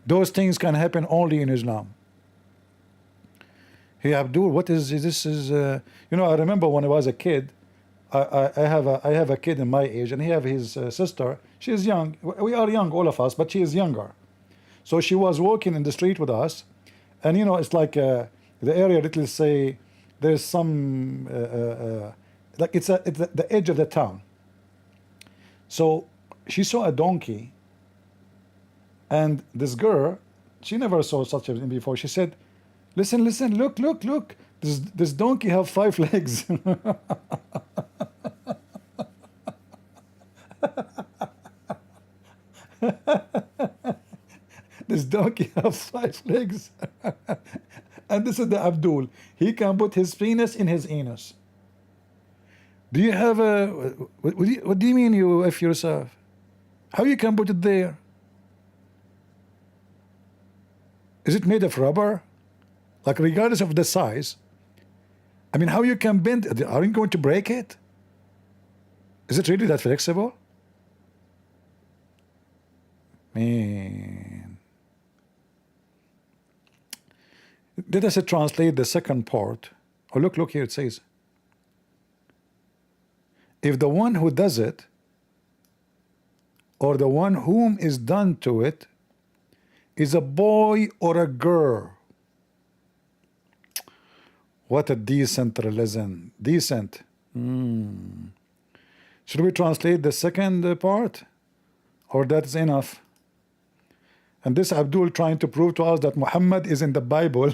Those things can happen only in Islam. Hey Abdul, what is this? You know, I remember when I was a kid. I have a kid in my age, and he have his sister. She is young. We are young, all of us, but she is younger. So she was walking in the street with us, and you know, it's like the area. Let's say there's some like it's the edge of the town. So she saw a donkey, and this girl She never saw such a thing before. She said, listen, listen, look, look, look. This donkey have 5 legs. This donkey have 5 legs. And this is the Abdul. He can put his penis in his anus. Do you have a... What do you mean you F yourself? How you can put it there? Is it made of rubber? Like regardless of the size. I mean, how you can bend it? Are you going to break it? Is it really that flexible? Man. Let us translate the second part. Oh, look here, it says, if the one who does it, or the one whom is done to it, is a boy or a girl. What a decentralism. Decent. Should we translate the second part? Or that's enough? And this Abdul trying to prove to us that Muhammad is in the Bible.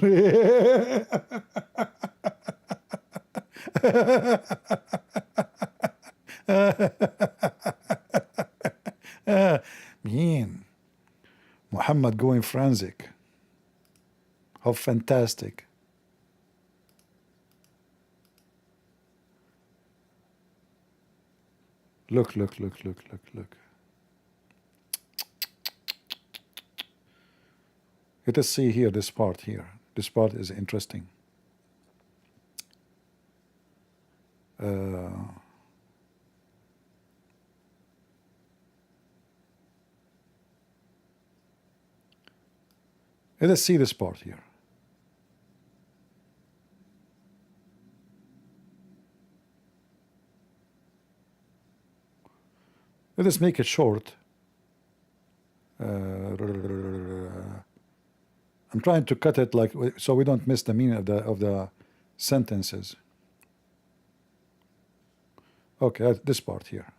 Mean. Muhammad going forensic. How fantastic. Look. Let us see here, this part here. This part is interesting. Let us see this part here. Let us make it short. I'm trying to cut it like so we don't miss the meaning of the sentences. Okay, this part here.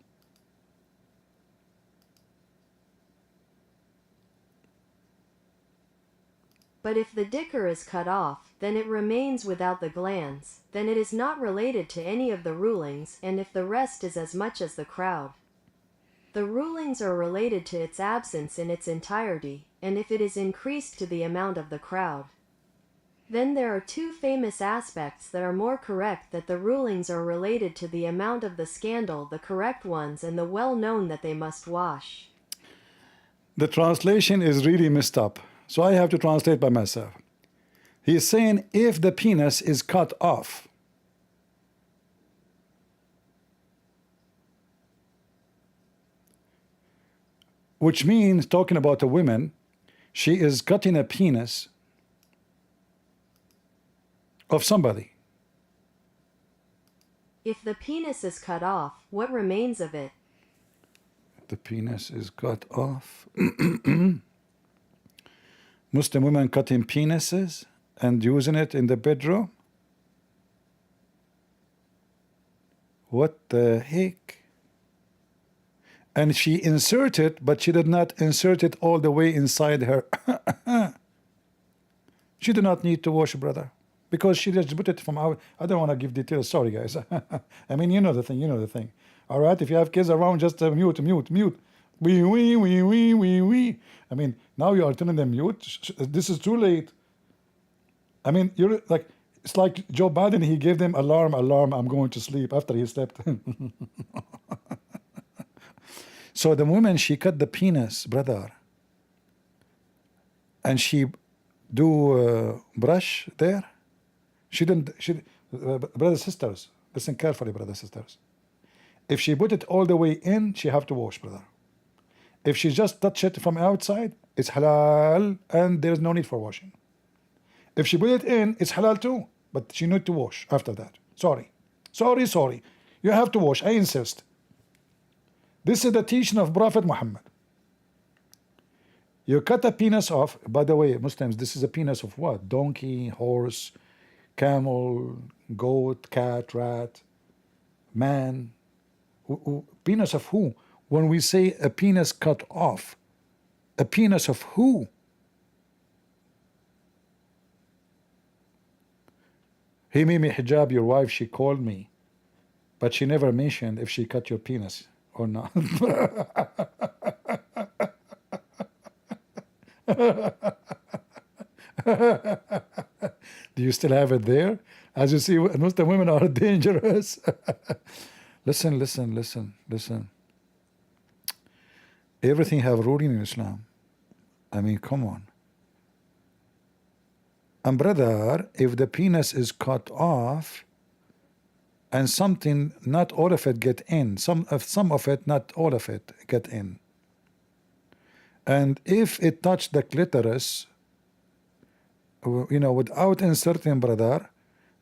But if the dicker is cut off, then it remains without the glands, then it is not related to any of the rulings, and if the rest is as much as the crowd, the rulings are related to its absence in its entirety, and if it is increased to the amount of the crowd, then there are 2 famous aspects that are more correct, that the rulings are related to the amount of the scandal, the correct ones, and the well known that they must wash. The translation is really messed up, so I have to translate by myself. He is saying if the penis is cut off, which means, talking about a woman, she is cutting a penis of somebody. If the penis is cut off, what remains of it? The penis is cut off. Muslim women cutting penises and using it in the bedroom? What the heck? And she inserted, but she did not insert it all the way inside her. She did not need to wash, brother, because she just put it from out. I don't want to give details. Sorry, guys. I mean, you know the thing. All right, if you have kids around, just mute. Wee. I mean, now you are telling them mute. This is too late. I mean, you're like, it's like Joe Biden. He gave them alarm. I'm going to sleep after he slept. So the woman, she cut the penis, brother, and she do brush there. She didn't. Brothers, sisters, listen carefully, brothers, sisters. If she put it all the way in, she have to wash, brother. If she just touch it from outside, it's halal, and there's no need for washing. If she put it in, it's halal too, but she need to wash after that. Sorry. You have to wash. I insist. This is the teaching of Prophet Muhammad. You cut a penis off. By the way, Muslims, this is a penis of what? Donkey, horse, camel, goat, cat, rat, man. Penis of who? When we say a penis cut off, a penis of who? He made me hijab your wife, she called me. But she never mentioned if she cut your penis or not. Do you still have it there? As you see, Muslim women are dangerous. Listen. Everything have ruling in Islam. I mean, come on. And brother, if the penis is cut off, and something, not all of it get in, some of it, not all of it get in. And if it touched the clitoris, without inserting, brother,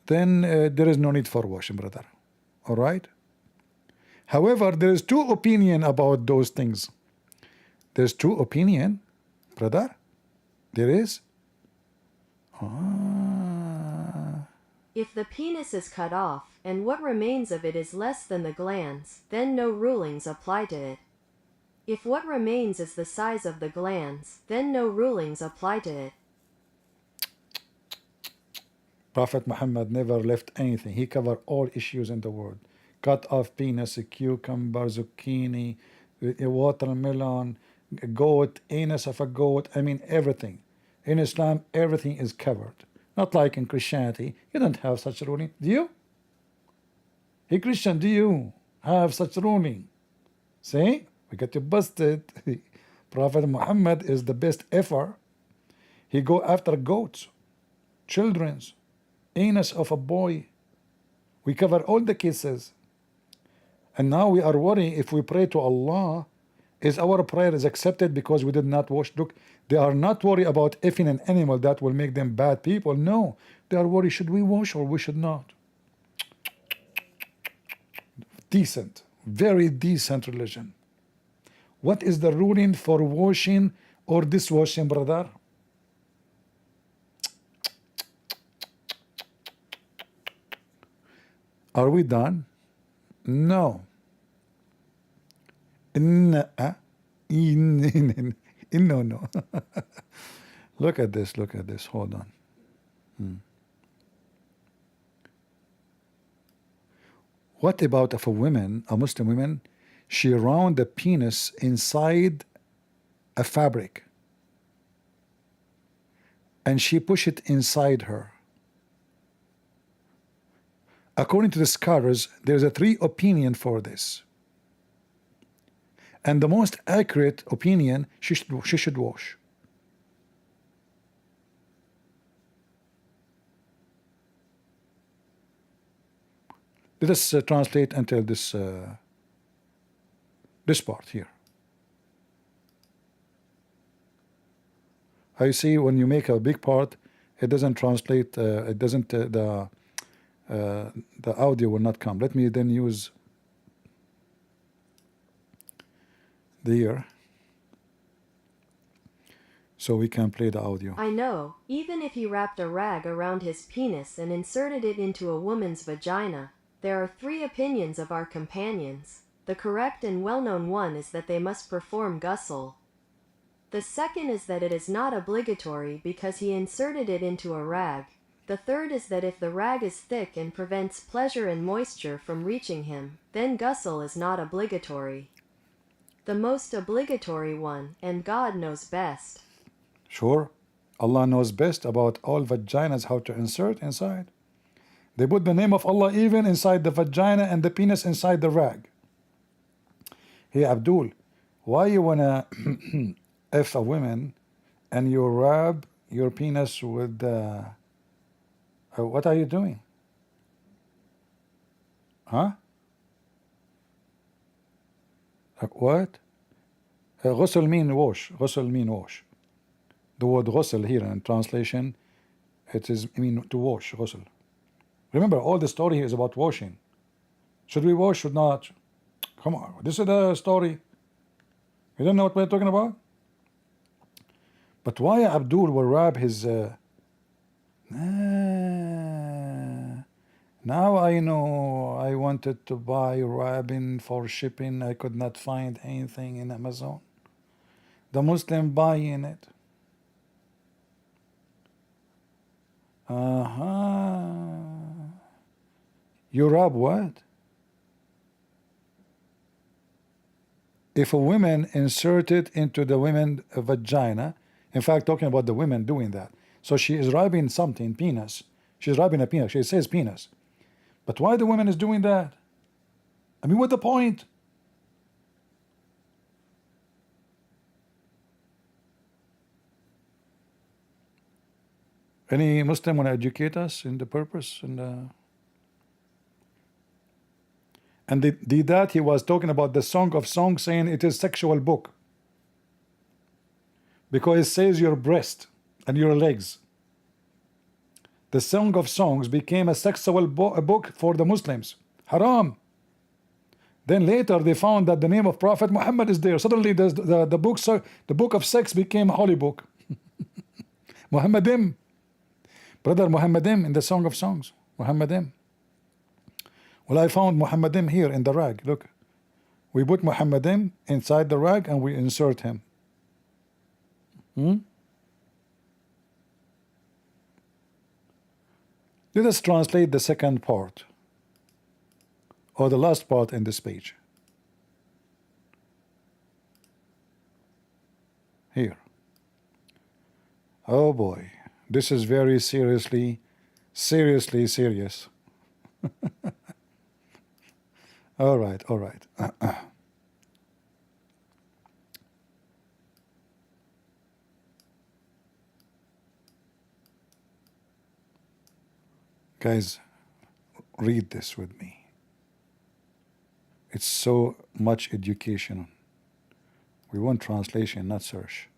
then there is no need for washing, brother. All right? However, there is two opinion about those things. There's two opinion, brother. There is. If the penis is cut off, and what remains of it is less than the glands, then no rulings apply to it. If what remains is the size of the glands, then no rulings apply to it. Prophet Muhammad never left anything. He covered all issues in the world. Cut off penis, cucumber, zucchini, watermelon, goat, anus of a goat. I mean, everything. In Islam, everything is covered. Not like in Christianity. You don't have such a ruling. Do you? Hey, Christian, do you have such a ruling? See? We got you busted. Prophet Muhammad is the best ever. He go after goats, children's, anus of a boy. We cover all the cases. And now we are worried if we pray to Allah, is our prayer is accepted because we did not wash? Look, they are not worried about effing an animal that will make them bad people. No, they are worried, should we wash or we should not? Decent, very decent religion. What is the ruling for washing or dishwashing, brother? Are we done? No. No. Look at this. Hold on. What about if a Muslim woman, she round the penis inside a fabric and she push it inside her? According to the scholars, there's a three opinion for this. And the most accurate opinion, she should wash. Let us translate until this part here. I see when you make a big part, it doesn't translate. It doesn't. The audio will not come. Let me then use the ear so we can play the audio. I know, even if he wrapped a rag around his penis and inserted it into a woman's vagina, there are three opinions of our companions. The correct and well-known one is that they must perform ghusl. The second is that it is not obligatory because he inserted it into a rag. The third is that if the rag is thick and prevents pleasure and moisture from reaching him, then ghusl is not obligatory. The most obligatory one, and God knows best. Sure, Allah knows best about all vaginas, how to insert inside. They put the name of Allah even inside the vagina and the penis inside the rag. Hey Abdul, why you wanna F a woman and you rub your penis with what are you doing? Huh? What? Ghusl mean wash. Ghusl mean wash. The word ghusl here in translation, it is mean to wash. Ghusl. Remember, all the story here is about washing. Should we wash? Should not? Come on, this is the story. You don't know what we're talking about? But why Abdul will rub his... Now I know. I wanted to buy rubbing for shipping. I could not find anything in Amazon. The Muslim buying it. You rub what? If a woman inserted into the women vagina, in fact, talking about the women doing that. So she is rubbing something, penis. She's rubbing a penis. She says penis. But why the woman is doing that? I mean, what's the point? Any Muslim want to educate us in the purpose? And did that he was talking about the Song of Songs, saying it is sexual book. Because it says your breast and your legs. The Song of Songs became a sexual book for the Muslims. Haram. Then later they found that the name of Prophet Muhammad is there. Suddenly the book of sex became a holy book. Muhammadim. Brother Muhammadim in the Song of Songs. Muhammadim. Well, I found Muhammadim here in the rag. Look. We put Muhammadim inside the rag and we insert him. Let us translate the second part, or the last part in this page. Here. Oh boy, this is very seriously serious. All right. Guys, read this with me. It's so much education. We want translation, not search.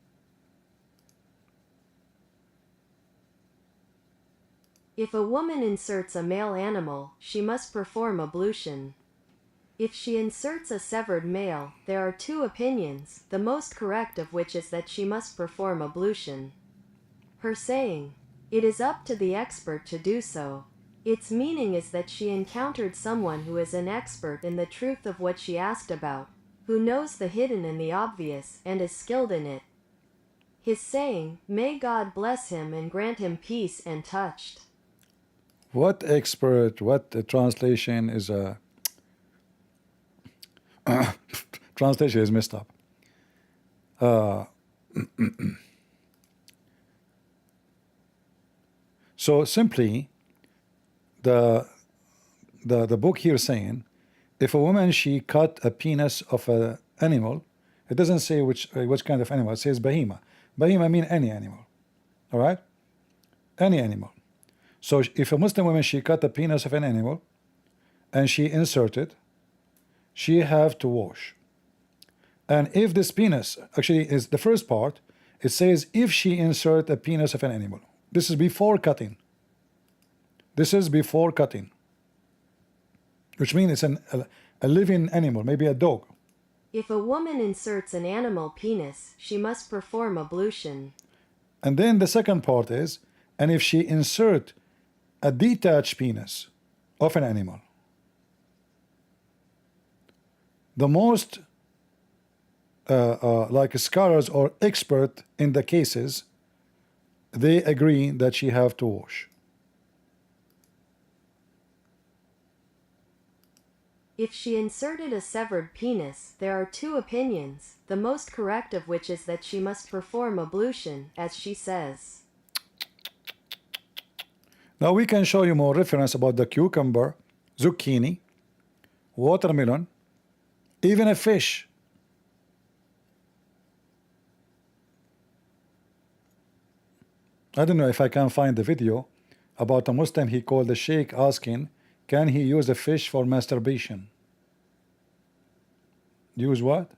If a woman inserts a male animal, she must perform ablution. If she inserts a severed male, there are two opinions, the most correct of which is that she must perform ablution. Her saying, "It is up to the expert to do so," its meaning is that she encountered someone who is an expert in the truth of what she asked about, who knows the hidden and the obvious, and is skilled in it. His saying, "May God bless him and grant him peace," and touched. What expert, what translation is a... translation is messed up. So simply, the book here is saying, if a woman, she cut a penis of an animal, it doesn't say which kind of animal, it says bahima. Bahima mean any animal, all right? Any animal. So if a Muslim woman, she cut the penis of an animal and she inserted, she have to wash. And if this penis, actually is the first part, it says if she insert a penis of an animal. This is before cutting. This is before cutting. Which means it's a living animal, maybe a dog. If a woman inserts an animal penis, she must perform ablution. And then the second part is, and if she insert a detached penis of an animal. The most like scholars or expert in the cases, they agree that she have to wash. If she inserted a severed penis, there are two opinions, the most correct of which is that she must perform ablution, as she says. Now we can show you more reference about the cucumber, zucchini, watermelon, even a fish. I don't know if I can find the video about a Muslim he called the sheikh asking, can he use a fish for masturbation? Use what?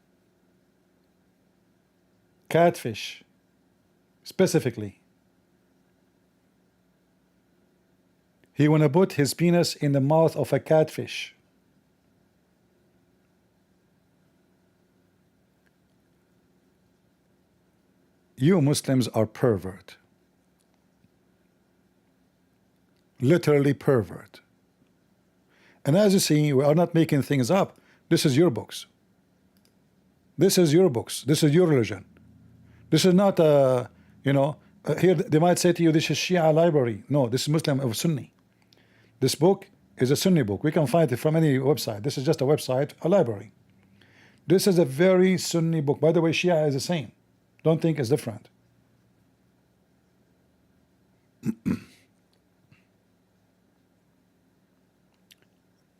Catfish, specifically. He want to put his penis in the mouth of a catfish. You Muslims are pervert. Literally pervert. And as you see, we are not making things up. This is your books. This is your books. This is your religion. This is not here they might say to you, this is Shia library. No, this is Muslim or Sunni. This book is a Sunni book. We can find it from any website. This is just a website, a library. This is a very Sunni book. By the way, Shia is the same. Don't think it's different.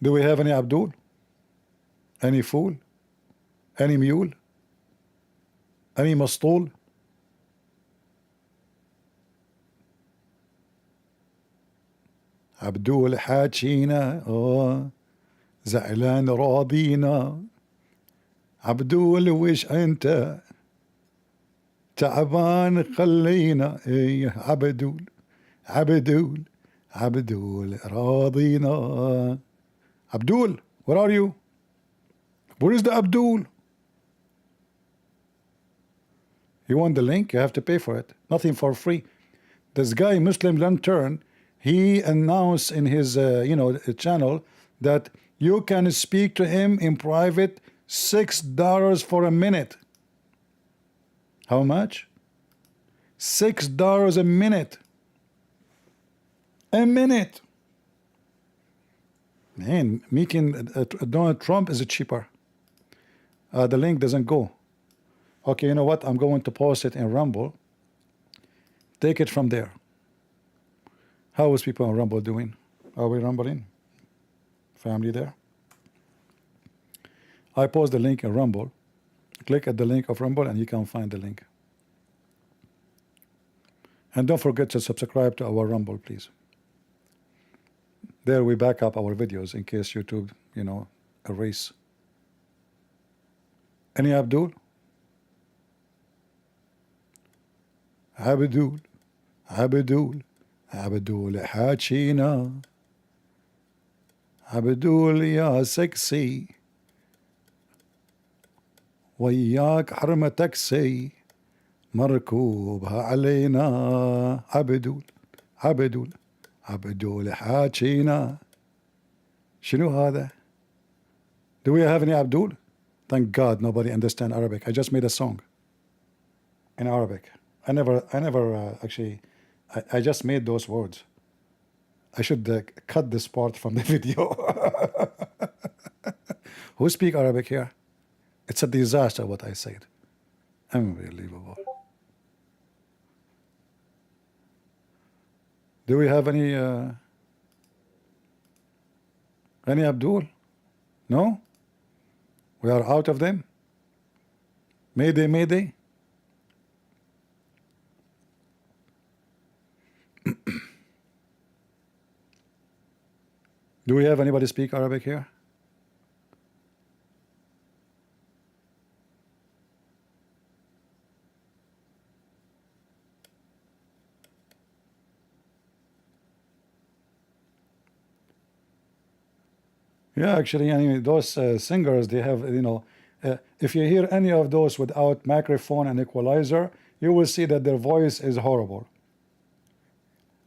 Do we have any Abdul? Any fool? Any mule? Any mastul? Abdul حاجينا زعلان راضينا عبدول وش انت تعبان خلينا ايه عبدول عبدول عبدول راضينا. Abdul, where are you? Where is the Abdul? You want the link? You have to pay for it. Nothing for free. This guy, Muslim Lantern, he announced in his channel that you can speak to him in private $6 for a minute. How much? $6 a minute. A minute. Man, making Donald Trump is cheaper. The link doesn't go. Okay, you know what? I'm going to post it in Rumble. Take it from there. How is people on Rumble doing? Are we rumbling? Family there? I post the link in Rumble. Click at the link of Rumble and you can find the link. And don't forget to subscribe to our Rumble, please. There we back up our videos in case YouTube, erase. Any Abdul? Abdul, Abdul, Abdul حاجينا عبدول يا سكسي وياك حرمة تاكسي مركوبها علينا عبدول عبدول عبدول حاجينا. شنو هذا؟ Do we have any Abdul? Thank God nobody understands Arabic. I just made a song in Arabic. I never actually, I just made those words. I should cut this part from the video. Who speak Arabic here? It's a disaster what I said. Unbelievable. Do we have any Abdul? No? We are out of them? Mayday, mayday. Do we have anybody speak Arabic here? Yeah, actually, I mean, those singers, they have, if you hear any of those without microphone and equalizer, you will see that their voice is horrible.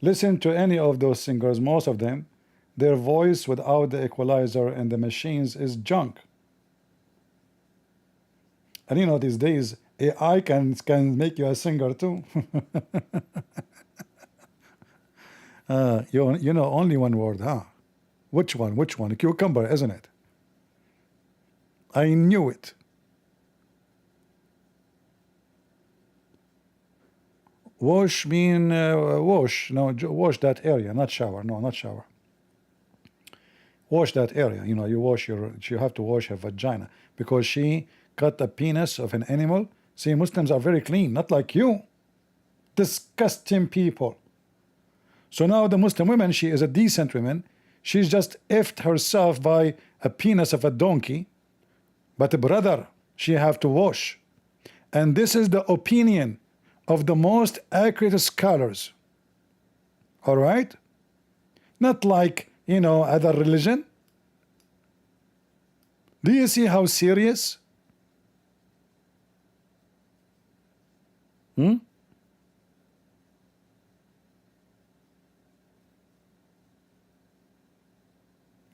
Listen to any of those singers, most of them, their voice without the equalizer and the machines is junk. And these days, AI can make you a singer too. Only one word, huh? Which one? Which one? Cucumber, isn't it? I knew it. Wash mean wash. No, wash that area, not shower. No, not shower. Wash that area. You have to wash her vagina because she cut the penis of an animal. See, Muslims are very clean, not like you. Disgusting people. So now the Muslim woman, she is a decent woman. She's just effed herself by a penis of a donkey. But brother, she have to wash. And this is the opinion of the most accurate scholars. All right? Not like, other religion. Do you see how serious?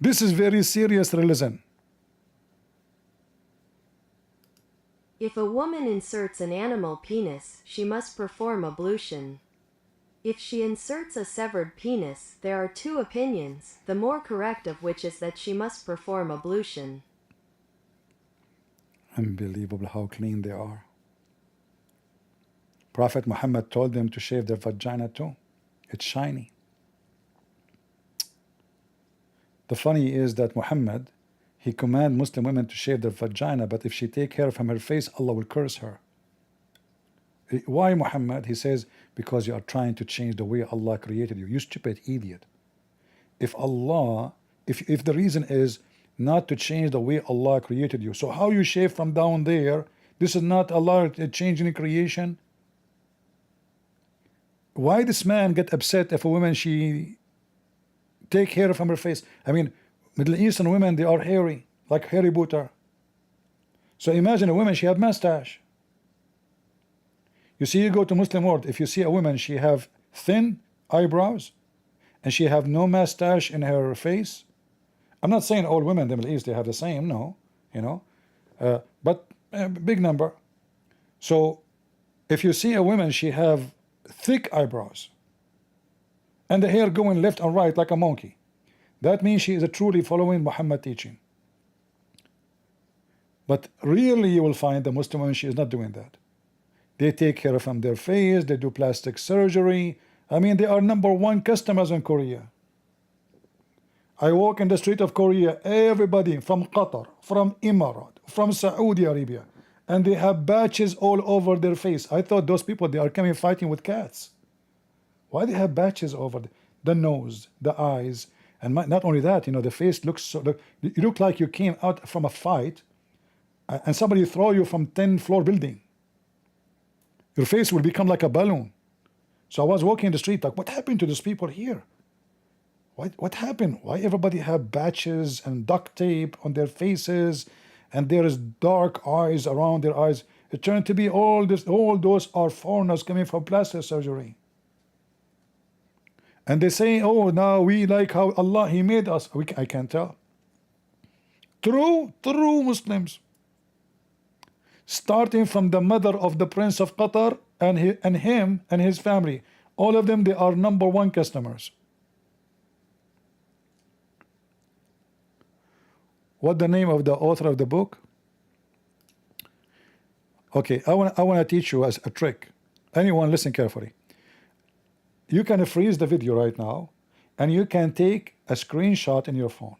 This is very serious religion. If a woman inserts an animal penis, she must perform ablution. If she inserts a severed penis, there are two opinions, the more correct of which is that she must perform ablution. Unbelievable how clean they are. Prophet Muhammad told them to shave their vagina too. It's shiny. The funny is that Muhammad, he command Muslim women to shave their vagina, but if she take hair from her face, Allah will curse her. Why, Muhammad? He says, because you are trying to change the way Allah created you. You stupid idiot. If the reason is not to change the way Allah created you, so how you shave from down there? This is not Allah changing the creation. Why this man get upset if a woman she take hair from her face? I mean, Middle Eastern women, they are hairy, like Harry Potter. So imagine a woman, she have mustache. You see, you go to Muslim world, if you see a woman, she have thin eyebrows, and she have no mustache in her face. I'm not saying all women in the Middle East, they have the same, no, but a big number. So if you see a woman, she have thick eyebrows, and the hair going left and right like a monkey, that means she is truly following Muhammad teaching. But really you will find the Muslim woman, she is not doing that. They take care from their face, they do plastic surgery. I mean, they are #1 customers in Korea. I walk in the street of Korea, everybody from Qatar, from Emirat, from Saudi Arabia, and they have patches all over their face. I thought those people, they are coming fighting with cats. Why they have patches over the nose, the eyes, and not only that, the face looks so, you look like you came out from a fight and somebody throw you from 10-floor building. Your face will become like a balloon. So I was walking in the street like, what happened to these people here? What happened? Why everybody have patches and duct tape on their faces, and there is dark eyes around their eyes? It turned to be all those are foreigners coming from plastic surgery. And they say, oh, now we like how Allah, He made us. I can't tell. True Muslims. Starting from the mother of the Prince of Qatar and him and his family. All of them, they are #1 customers. What the name of the author of the book? Okay, I want to teach you as a trick. Anyone listen carefully. You can freeze the video right now, and you can take a screenshot in your phone.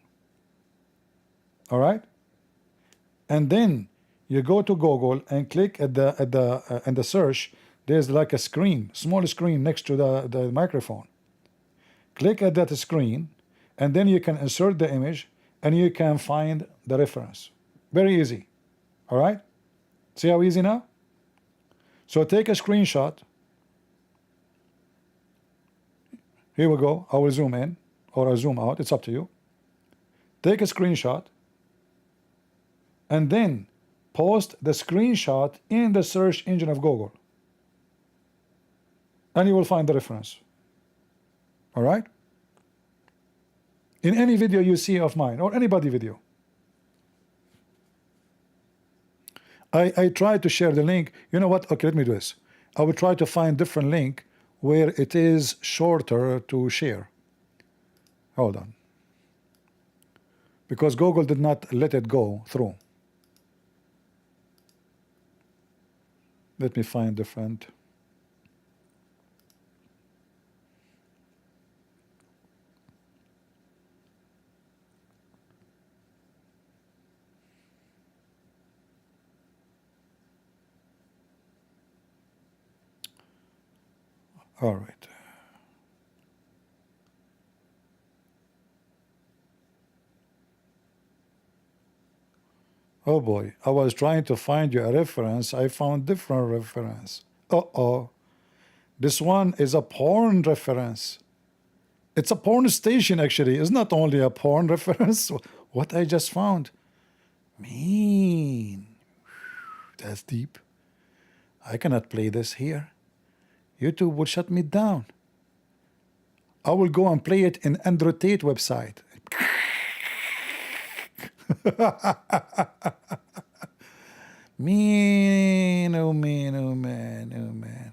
All right? And then you go to Google and click at the search. There's like a screen, small screen next to the microphone. Click at that screen, and then you can insert the image, and you can find the reference. Very easy. All right? See how easy now? So take a screenshot. Here we go. I will zoom in or I'll zoom out. It's up to you. Take a screenshot and then post the screenshot in the search engine of Google. And you will find the reference. All right? In any video you see of mine or anybody video. I try to share the link. You know what? Okay, let me do this. I will try to find different link where it is shorter to share. Hold on. Because Google did not let it go through. Let me find different. All right. Oh boy, I was trying to find you a reference. I found different reference. Uh-oh. This one is a porn reference. It's a porn station, actually. It's not only a porn reference. What I just found. Mean. That's deep. I cannot play this here. YouTube will shut me down. I will go and play it in Andrew Tate website. Man, oh man, oh man, oh man.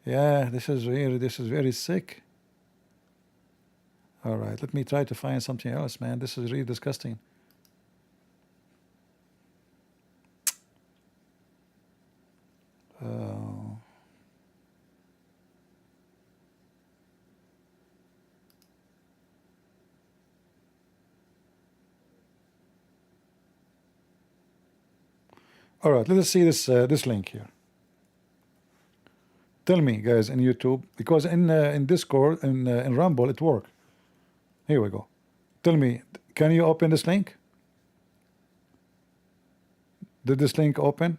Yeah, this is very sick. All right, let me try to find something else, man. This is really disgusting. All right, let us see this link here. Tell me, guys, in YouTube, because in Discord in Rumble it worked. Here we go. Tell me, can you open this link? Did this link open?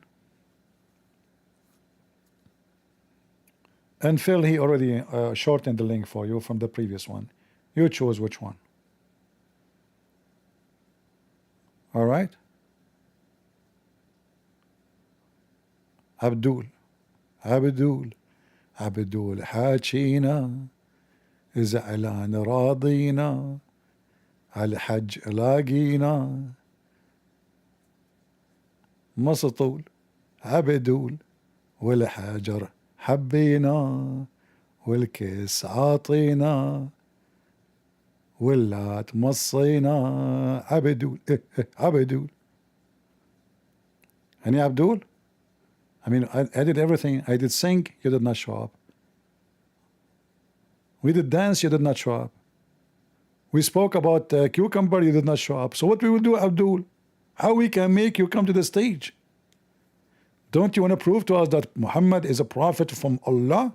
And Phil, he already shortened the link for you from the previous one. You choose which one. All right. Abdul حاجينا زعلان راضينا على الحج لاقينا مسطول عبدول والحجر حبينا والكيس عاطينا ولا تمصينا عبدول عبدول. Any Abdul? I mean, I did everything. I did sing, you did not show up. We did dance, you did not show up. We spoke about cucumber, you did not show up. So what we will do, Abdul? How we can make you come to the stage? Don't you want to prove to us that Muhammad is a prophet from Allah?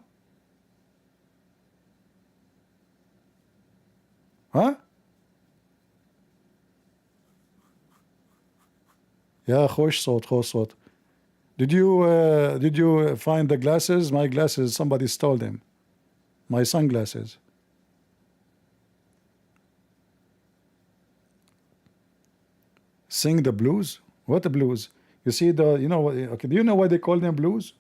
Huh? Yeah, خوش صوت. Did you find the glasses? My glasses, somebody stole them. My sunglasses. Sing the blues? What the blues? You see you know what? Okay, do you know why they call them blues?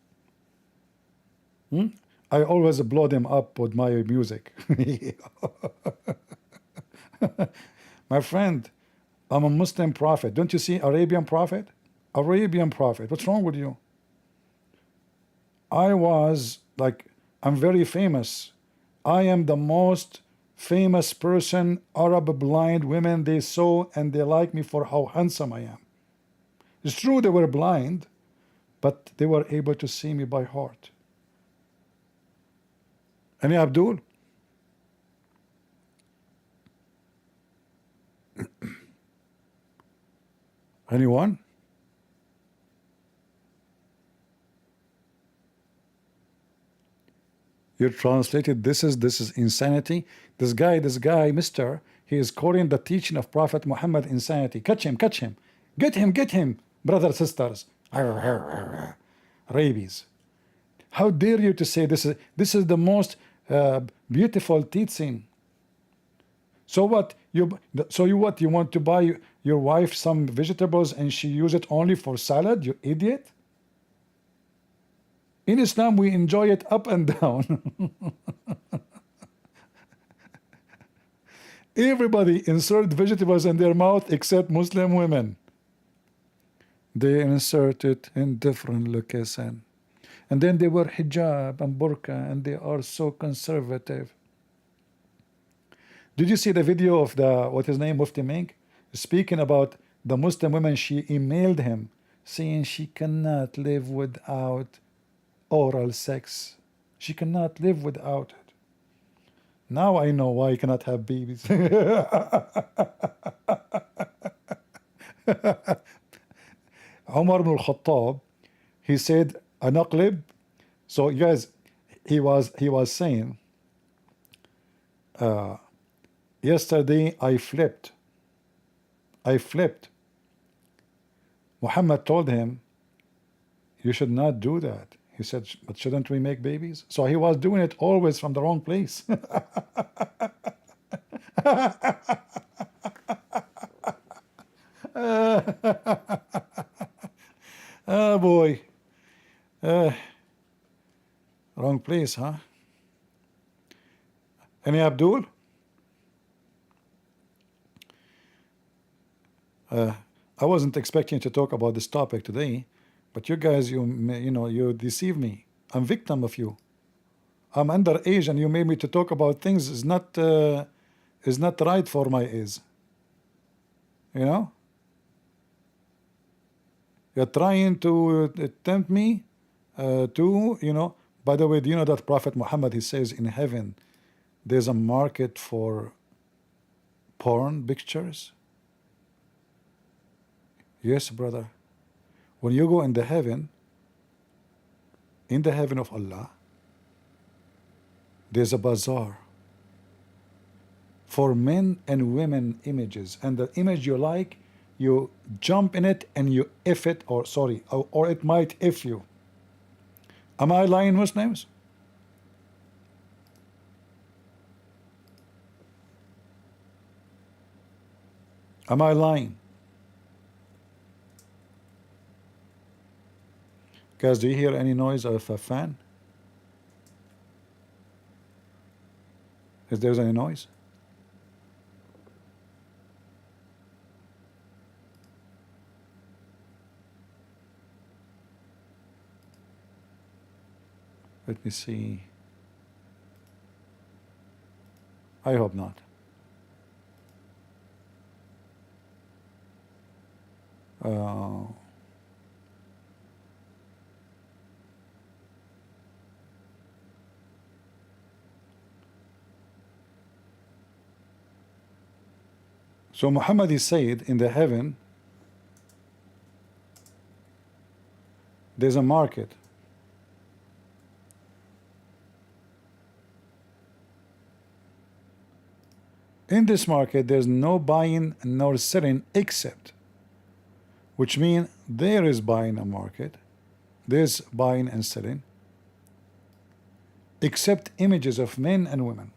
I always blow them up with my music. My friend, I'm a Muslim prophet. Don't you see Arabian prophet? Arabian prophet. What's wrong with you? I'm very famous. I am the most famous person. Arab blind women, they saw and they like me for how handsome I am. It's true they were blind, but they were able to see me by heart. Any Abdul? Anyone? You translated this is insanity. This guy, mister, he is quoting the teaching of Prophet Muhammad, insanity. Catch him. Get him, brothers, sisters. Rabies. How dare you to say this is the most beautiful teaching. So what? You want to buy your wife some vegetables and she use it only for salad, you idiot? In Islam, we enjoy it up and down. Everybody insert vegetables in their mouth except Muslim women. They insert it in different locations. And then they wear hijab and burqa and they are so conservative. Did you see the video of what his name, Mufti Mink? Speaking about the Muslim women, she emailed him saying she cannot live without oral sex. She cannot live without it. Now I know why you cannot have babies. Umar ibn al-Khattab, he said, anaqlib. So you guys, he was saying, yesterday I flipped. Muhammad told him, you should not do that. He said, but shouldn't we make babies? So he was doing it always from the wrong place. Oh boy. Wrong place, huh? Any Abdul? I wasn't expecting to talk about this topic today, but you guys, you deceive me. I'm victim of you. I'm underage and you made me to talk about things is not right for my age. You know? You're trying to tempt me to, you know. By the way, do you know that Prophet Muhammad, he says in heaven there's a market for porn pictures? Yes, brother. When you go in the heaven of Allah, there's a bazaar for men and women images, and the image you like, you jump in it and you F it, or sorry, or it might F you. Am I lying, Muslims? Am I lying? Guys, do you hear any noise of a fan? Is there any noise? Let me see. I hope not. So Muhammad is said in the heaven there's a market. In this market there's no buying nor selling, except, which means there is buying a market, there's buying and selling, except images of men and women.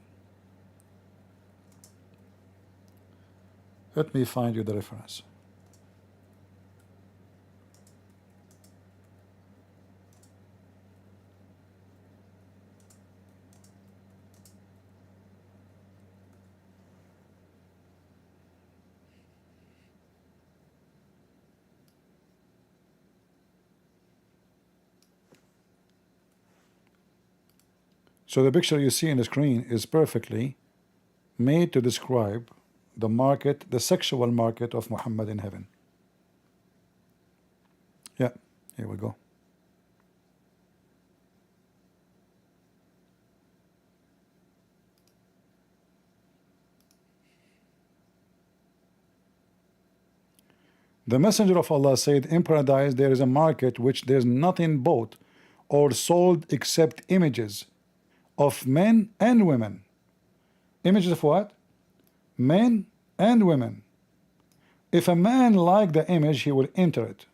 Let me find you the reference. So the picture you see on the screen is perfectly made to describe the market, the sexual market of Muhammad in heaven. Yeah, here we go. The Messenger of Allah said, in paradise there is a market which there's nothing bought or sold except images of men and women. Images of what? Men and women. If a man like the image, he will enter it,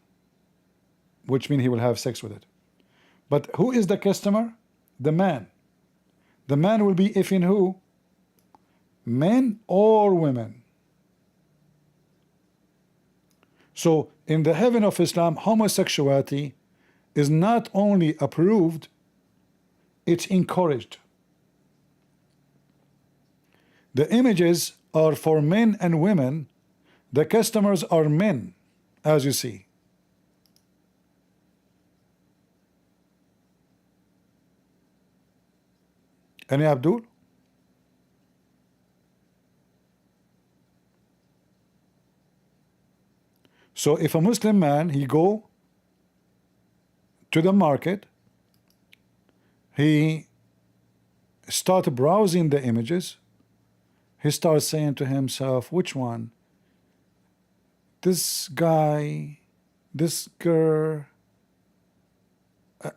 which means he will have sex with it. But who is the customer? The man. The man will be effing who? Men or women. So in the heaven of Islam, homosexuality is not only approved, it's encouraged. The images are for men and women. The customers are men, as you see. Any Abdul? So if a Muslim man, he go to the market, he start browsing the images, he starts saying to himself, which one? This guy, this girl.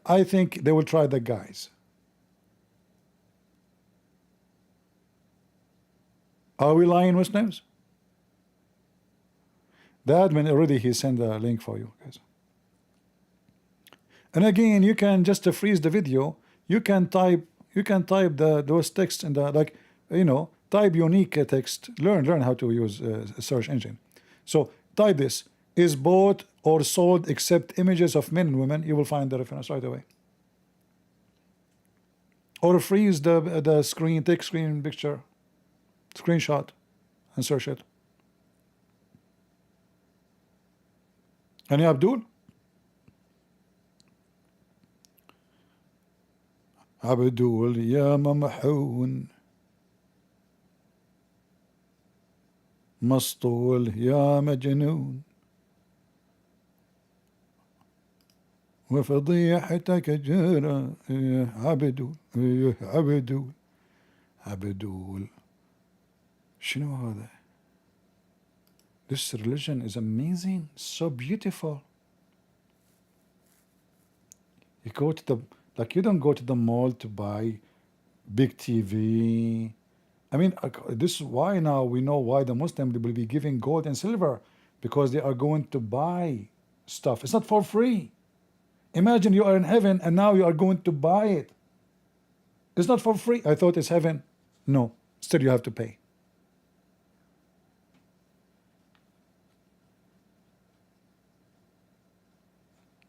I think they will try the guys. Are we lying, Muslims? The admin already, he sent a link for you guys. And again, you can just freeze the video. You can type those texts in the, like, you know, type unique text. Learn how to use a search engine. So type this: is bought or sold except images of men and women. You will find the reference right away. Or freeze the screen, take screen picture, screenshot, and search it. Any Abdul? عبدول يا ممحون مسطول يا مجنون وفضيحتك جرى عبدول عبدول عبدول. شنو هذا؟ This religion is amazing, so beautiful. You go to the, like you don't go to the mall to buy big TV. I mean, this is why now we know why the Muslims will be giving gold and silver, because they are going to buy stuff. It's not for free. Imagine you are in heaven and now you are going to buy it. It's not for free. I thought it's heaven. No, still you have to pay.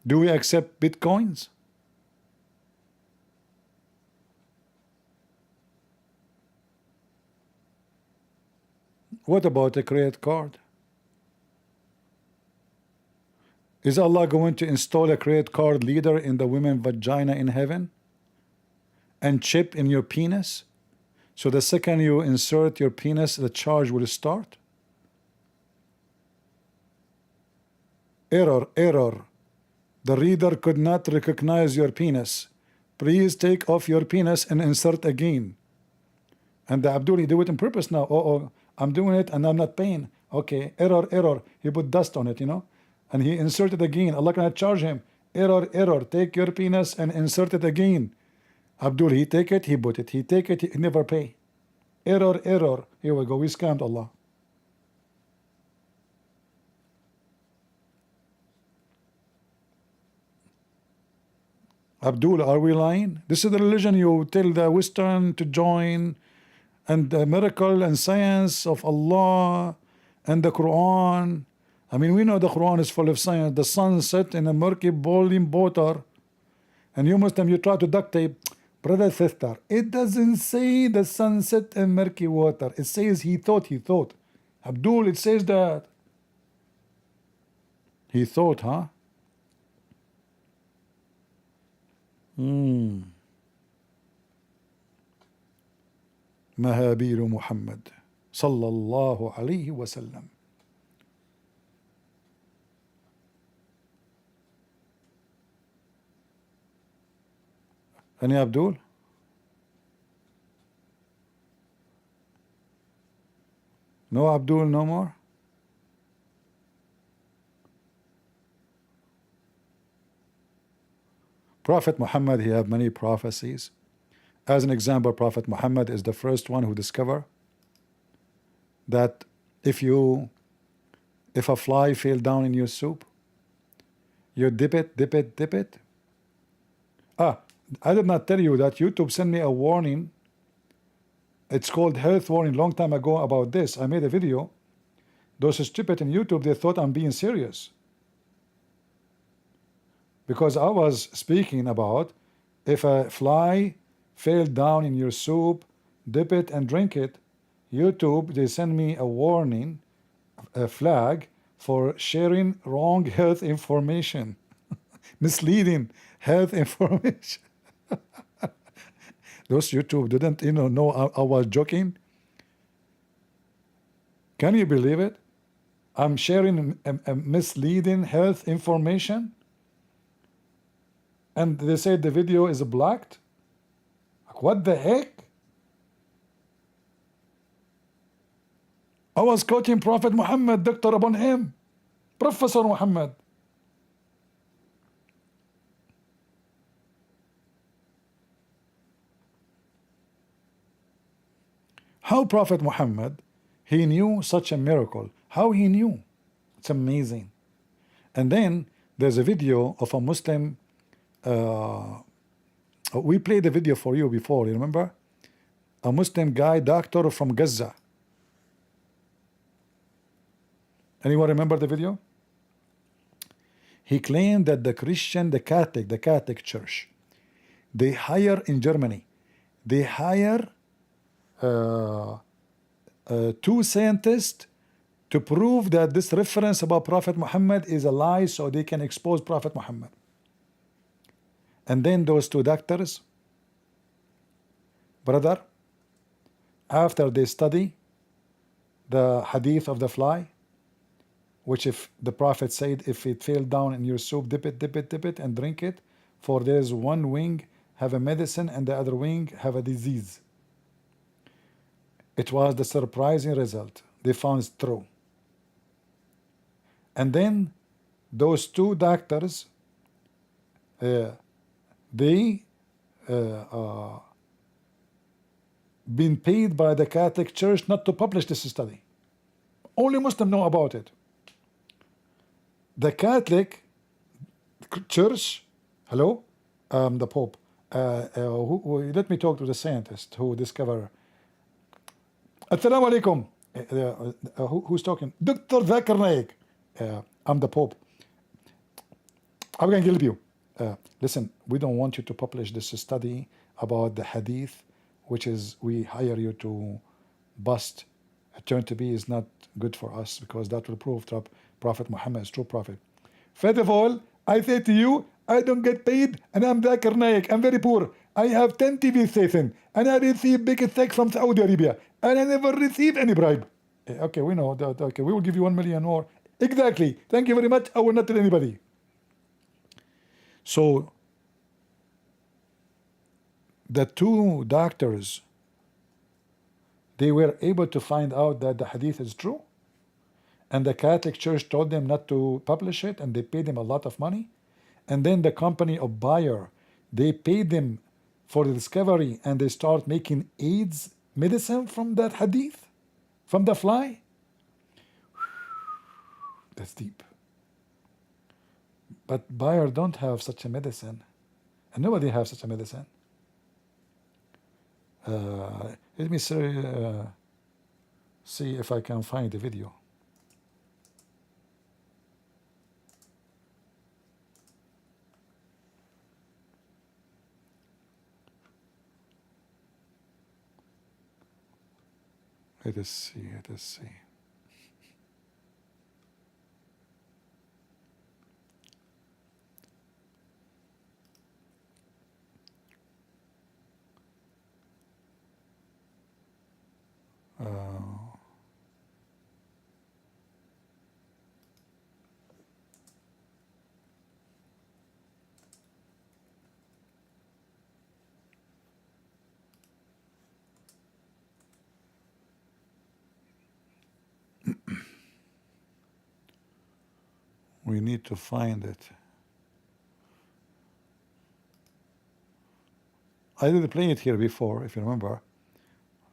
Do we accept bitcoins? What about a credit card? Is Allah going to install a credit card leader in the women's vagina in heaven and chip in your penis? So the second you insert your penis, the charge will start? Error, error. The reader could not recognize your penis. Please take off your penis and insert again. And the Abdul, he do it on purpose now. Oh, I'm doing it and I'm not paying. Okay, error, error. He put dust on it, you know. And he inserted again. Allah cannot charge him. Error, error. Take your penis and insert it again. Abdul, he take it, he put it. He take it, he never pay. Error, error. Here we go. We scammed Allah. Abdul, are we lying? This is the religion you tell the Western to join, and the miracle and science of Allah and the Quran. I mean, we know the Quran is full of science. The sun set in a murky boiling water, and you Muslim, you try to duct tape. Brother, sister, it doesn't say the sun set in murky water. It says he thought, he thought. Abdul, it says that. He thought, huh? مهابيل محمد صلى الله عليه وسلم. Any Abdul? No Abdul no more? Prophet Muhammad, he have many prophecies. As an example, Prophet Muhammad is the first one who discovered that if a fly fell down in your soup, you dip it, dip it, dip it. I did not tell you that YouTube sent me a warning. It's called health warning long time ago about this. I made a video. Those stupid in YouTube, they thought I'm being serious. Because I was speaking about if a fly fell down in your soup, dip it and drink it. YouTube, they send me a warning, a flag for sharing wrong health information, misleading health information. Those YouTube didn't know I was joking. Can you believe it? I'm sharing a misleading health information, and they said the video is blocked. What the heck? I was quoting Prophet Muhammad, doctor upon him, Professor Muhammad. How Prophet Muhammad, he knew such a miracle. How he knew? It's amazing. And then there's a video of a Muslim. We played the video for you before, you remember? A Muslim guy, doctor from Gaza. Anyone remember the video? He claimed that the Catholic Church, they hire in Germany, they hire two scientists to prove that this reference about Prophet Muhammad is a lie, so they can expose Prophet Muhammad. And then those two doctors, brother, after they study the hadith of the fly, which if the Prophet said, if it fell down in your soup, dip it, and drink it, for there's one wing have a medicine and the other wing have a disease. It was the surprising result. They found it's true. And then those two doctors, they been paid by the Catholic Church not to publish this study. Only Muslims know about it. The Catholic Church, hello, the Pope, let me talk to the scientist who discovered. Assalamu alaikum. Who's talking? Dr. Zakir Naik. I'm the Pope. I'm going to help you. Listen, we don't want you to publish this study about the hadith, which is we hire you to bust. Turn to be is not good for us because that will prove that Prophet Muhammad is true prophet. First of all, I say to you, I don't get paid and I'm Zakir Naik. I'm very poor. I have 10 TV stations and I receive big checks from Saudi Arabia and I never receive any bribe. Okay, we know that. Okay, we will give you 1 million more. Exactly. Thank you very much. I will not tell anybody. So the two doctors, they were able to find out that the hadith is true, and the Catholic Church told them not to publish it, and they paid them a lot of money. And then the company of Bayer, they paid them for the discovery, and they start making AIDS medicine from that hadith, from the fly. That's deep. But Bayer don't have such a medicine, and nobody has such a medicine. Let me see if I can find the video. Let us see. We need to find it. I did play it here before, if you remember.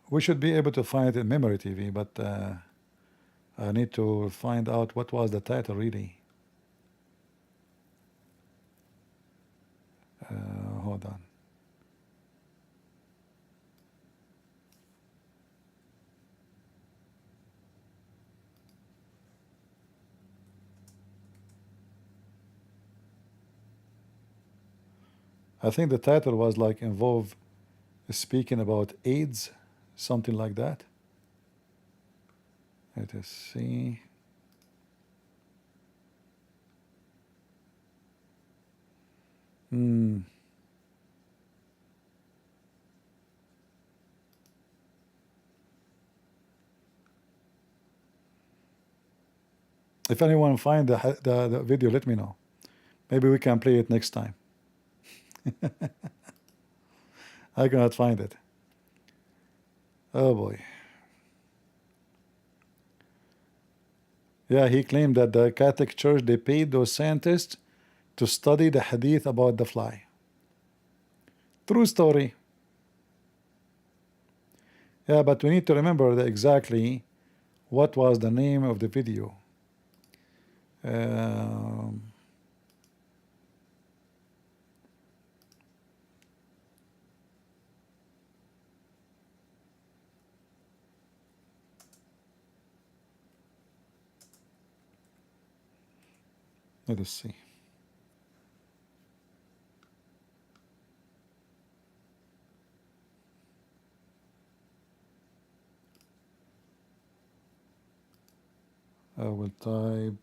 We should be able to find it in Memory TV, but I need to find out what was the title really. Hold on. I think the title was like involve speaking about AIDS, something like that. Let us see. If anyone find the video, let me know. Maybe we can play it next time. I cannot find it. Oh boy. Yeah, he claimed that the Catholic Church, they paid those scientists to study the hadith about the fly. True story. Yeah, but we need to remember exactly what was the name of the video. Let us see. I will type.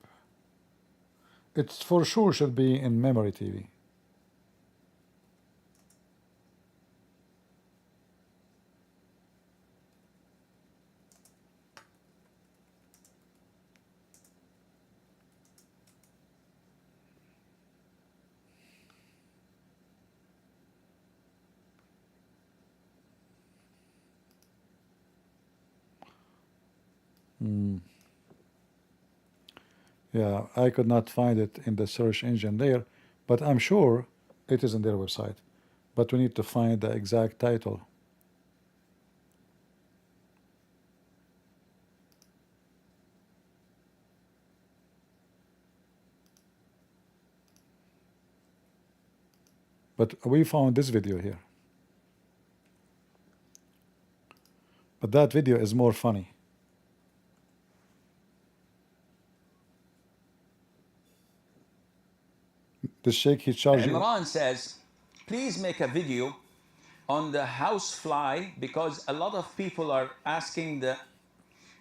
It's for sure should be in Memory TV. Yeah, I could not find it in the search engine there, but I'm sure it is in their website. But we need to find the exact title. But we found this video here. But that video is more funny. The Sheikh, he charged you. Imran says, please make a video on the housefly because a lot of people are asking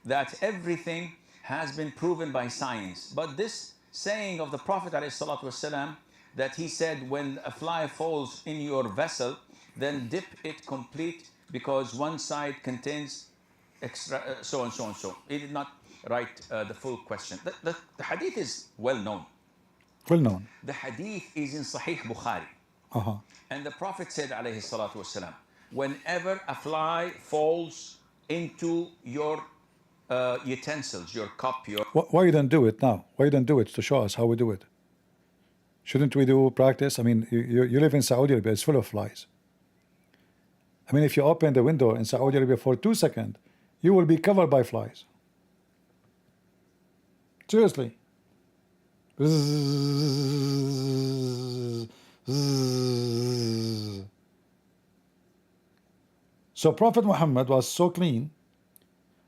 that everything has been proven by science. But this saying of the Prophet ﷺ that he said, when a fly falls in your vessel, then dip it complete because one side contains extra, so and so and so. He did not write the full question. The hadith is well known. Well known. The hadith is in Sahih Bukhari. And the Prophet said, alayhi salatu wasalam, whenever a fly falls into your utensils, your cup, your... Why you don't do it now? Why you don't do it to show us how we do it? Shouldn't we do practice? I mean, you live in Saudi Arabia, it's full of flies. I mean, if you open the window in Saudi Arabia for 2 seconds, you will be covered by flies. Seriously. So Prophet Muhammad was so clean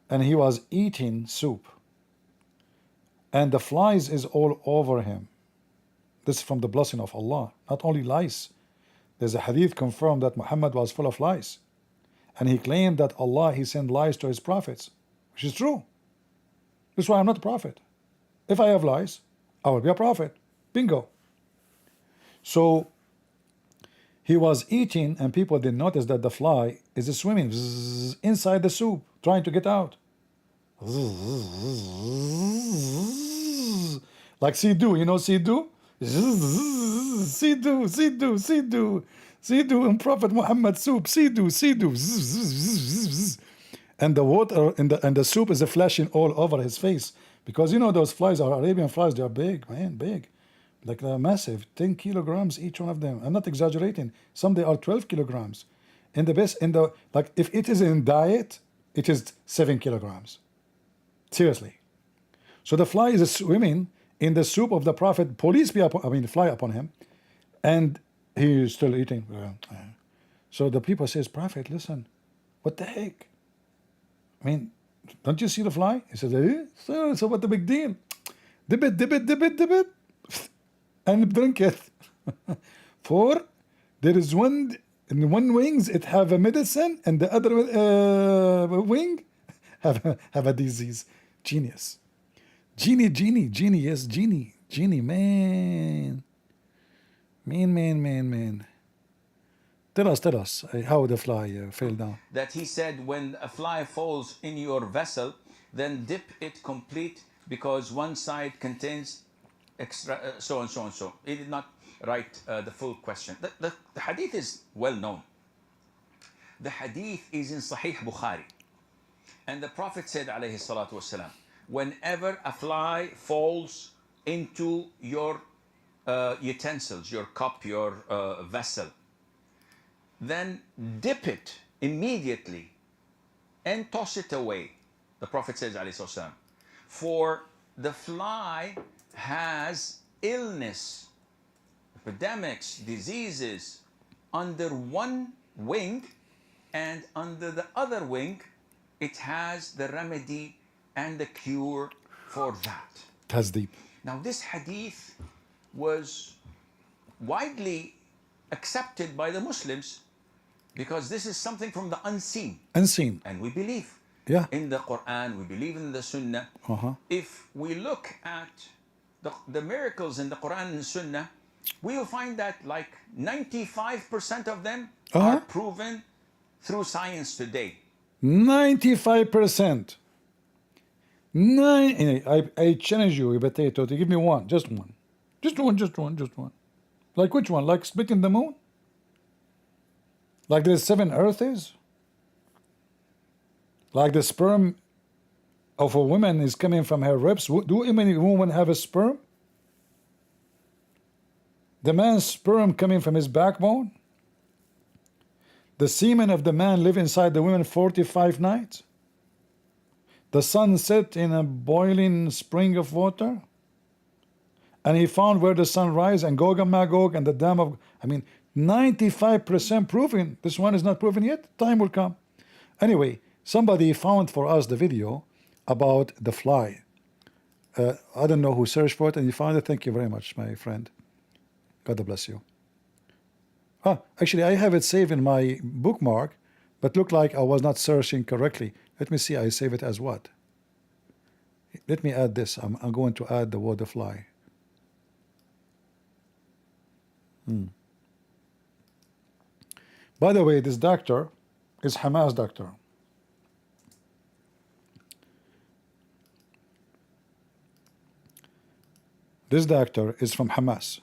and he was eating soup and the flies is all over him. This is from the blessing of Allah, not only lice. There's a hadith confirmed that Muhammad was full of lice and he claimed that Allah, he sent lice to his prophets, which is true. That's why I'm not a prophet. If I have lice, I will be a prophet. Bingo. So he was eating and people didn't notice that the fly is swimming inside the soup, trying to get out. Like Sidhu, you know Sidhu? Sidhu, Sidhu, Sidhu, Sidhu and Prophet Muhammad soup, Sidhu, Sidhu. And the water and the soup is flashing all over his face. Because you know those flies are Arabian flies, they are big, man, big. Like they're massive, 10 kilograms each one of them. I'm not exaggerating. Some they are 12 kilograms. In the best, like if it is in diet, it is 7 kilograms. Seriously. So the fly is swimming in the soup of the Prophet, fly upon him, and he is still eating. So the people says, Prophet, listen, what the heck? I mean, don't you see the fly? He says, so what the big deal? Dip it, and drink it. For there is one, in one wings it have a medicine, and the other wing have a disease. Genius. Genie, yes, genie, man. Man. Tell us how the fly fell down. That he said, when a fly falls in your vessel, then dip it complete because one side contains extra, so and so and so. He did not write the full question. The hadith is well known. The hadith is in Sahih Bukhari. And the Prophet said, alayhi salatu wasalam, whenever a fly falls into your utensils, your cup, your vessel, then dip it immediately and toss it away. The Prophet says, alayhi salatu wasalam, for the fly has illness, epidemics, diseases under one wing, and under the other wing it has the remedy and the cure for that. That's deep. Now this hadith was widely accepted by the Muslims because this is something from the unseen. And we believe in the Quran, we believe in the Sunnah. If we look at the miracles in the Quran and Sunnah, we will find that like 95% of them are proven through science today. 95%. I challenge you, Potato, to give me one, just one. Just one. Like which one? Like splitting the moon? Like there's 7 earths? Like the sperm of a woman is coming from her ribs. Do any women have a sperm? The man's sperm coming from his backbone? The semen of the man live inside the woman 45 nights? The sun set in a boiling spring of water? And he found where the sun rise and Gog and Magog and the dam of, 95% proven. This one is not proven yet. Time will come. Anyway, somebody found for us the video about the fly. I don't know who searched for it and you found it. Thank you very much, my friend. God bless you. Actually, I have it saved in my bookmark, but looked like I was not searching correctly. Let me see, I save it as what? Let me add this. I'm going to add the word fly. By the way, this doctor is Hamas doctor. This doctor is from Hamas.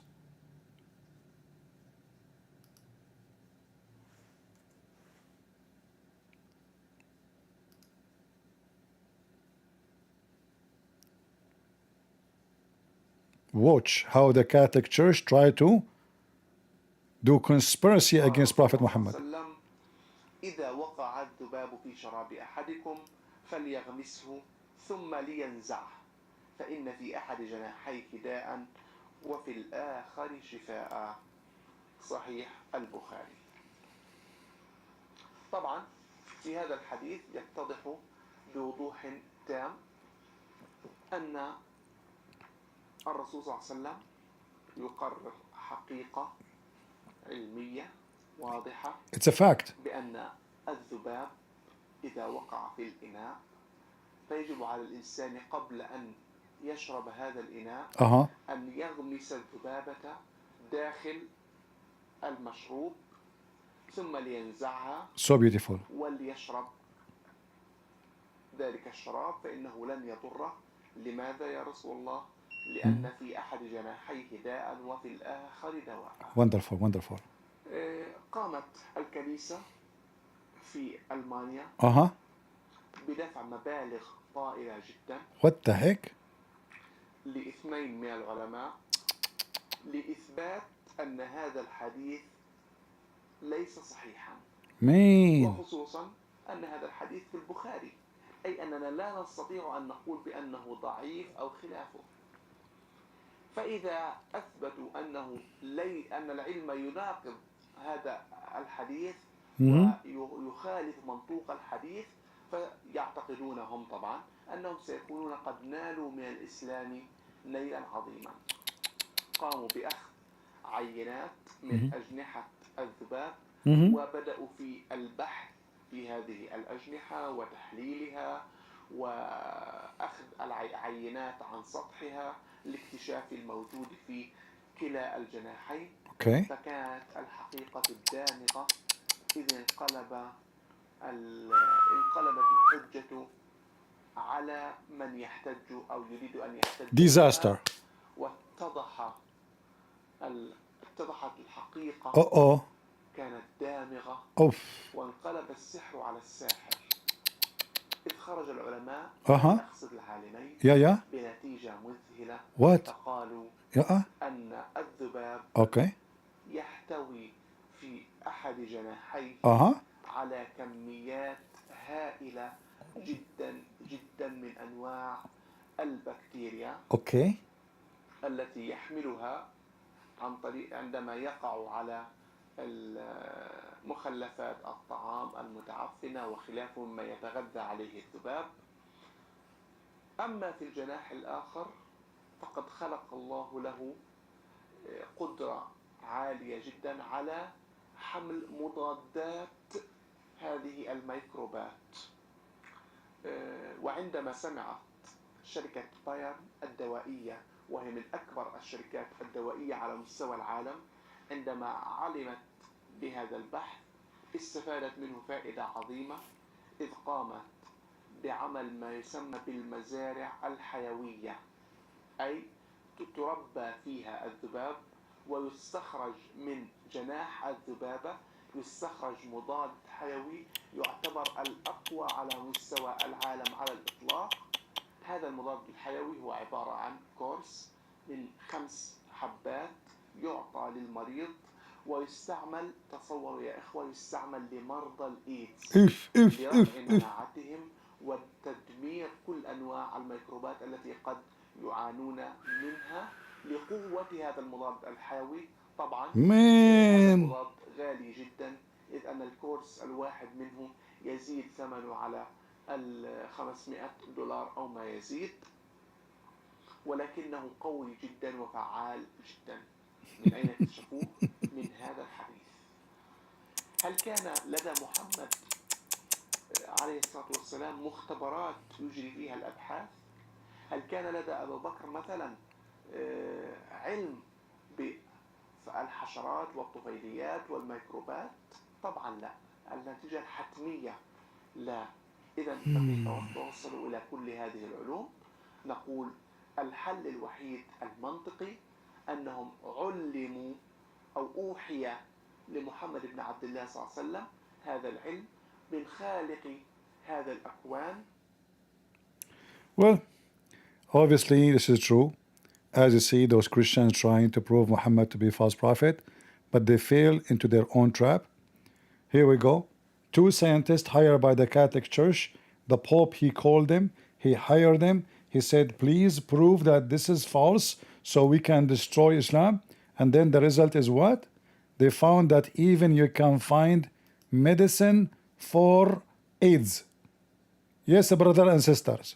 Watch how the Catholic Church try to do conspiracy against Prophet Muhammad. إذا وقع الذباب في شراب أحدكم فليغمسه ثم لينزعه فإن في أحد جناحيه داء وفي الآخر شفاء. صحيح البخاري. طبعا في هذا الحديث يتضح بوضوح تام أن الرسول صلى الله عليه وسلم يقرر حقيقة علمية واضحة. It's a fact. بأن الذباب إذا وقع في الإناء فيجب على الإنسان قبل أن يشرب هذا الإناء أن يغمس الذبابة داخل المشروب ثم لينزعها. So beautiful. وليشرب ذلك الشراب فإنه لن يضره. لماذا يا رسول الله؟ لأن في أحد جناحيه داء وفي الآخر دواء. Wonderful, wonderful. قامت الكنيسة في ألمانيا بدفع مبالغ طائلة جدا. What the heck? لاثنين من العلماء لإثبات أن هذا الحديث ليس صحيحا. وخصوصا أن هذا الحديث في البخاري، أي أننا لا نستطيع أن نقول بأنه ضعيف أو خلافه. فإذا أثبتوا أن العلم يناقض هذا الحديث ويخالف منطوق الحديث، فيعتقدون هم طبعا أنهم سيكونون قد نالوا من الإسلام نيلا عظيما. قاموا بأخذ عينات من أجنحة الذباب وبدأوا في البحث في هذه الأجنحة وتحليلها وأخذ العينات عن سطحها لاكتشاف الموجود في كلا الجناحين. فكانت الحقيقة الدامغة إذ انقلبت الحجة على من يحتج أو يريد أن يحتج. Disaster. اتضحت الحقيقة. كانت دامغة. وانقلب السحر على الساحر. إذ خرج العلماء يقصد العالمين بنتيجة مذهلة. فقالوا أن الذباب يحتوي في أحد جناحيه على كميات هائلة جدا جدا من أنواع البكتيريا التي يحملها عن طريق عندما يقع على مخلفات الطعام المتعفنة وخلافه مما يتغذى عليه الذباب. أما في الجناح الآخر فقد خلق الله له قدرة عالية جدا على حمل مضادات هذه الميكروبات. وعندما سمعت شركة باير الدوائية، وهي من أكبر الشركات الدوائية على مستوى العالم، عندما علمت بهذا البحث استفادت منه فائدة عظيمة، إذ قامت بعمل ما يسمى بالمزارع الحيوية، أي تربى فيها الذباب ويستخرج من جناح الذبابة يستخرج مضاد حيوي يعتبر الأقوى على مستوى العالم على الإطلاق، هذا المضاد الحيوي هو عبارة عن كورس من 5 حبات يعطى للمريض، ويستعمل، تصوروا يا إخوة، يستعمل لمرضى الإيدز لرفع مناعتهم وتدمير كل أنواع الميكروبات التي قد يعانون منها لقوة هذا المضاد الحيوي. طبعا هذا المضاد غالي جدا، إذ أن الكورس الواحد منه يزيد ثمنه على $500 أو ما يزيد، ولكنه قوي جدا وفعال جدا. من أين اكتشفوه؟ من هذا الحديث. هل كان لدى محمد عليه الصلاة والسلام مختبرات يجري فيها الأبحاث؟ هل كان لدى أبو بكر مثلا علم بالحشرات والطفيليات والميكروبات؟ طبعا لا. النتيجة الحتمية لا. إذا فكيف توصلوا إلى كل هذه العلوم؟ نقول الحل الوحيد المنطقي أنهم علموا أو أوحي لمحمد بن عبد الله صلى الله عليه وسلم هذا العلم من خالق هذا الأكوان. Well, obviously this is true. As you see, those Christians trying to prove Muhammad to be a false prophet, but they fail into their own trap. Here we go. 2 scientists hired by the Catholic Church. The Pope, he called them. He hired them. He said, please prove that this is false so we can destroy Islam. And then the result is what? They found that even you can find medicine for AIDS. Yes, brothers and sisters.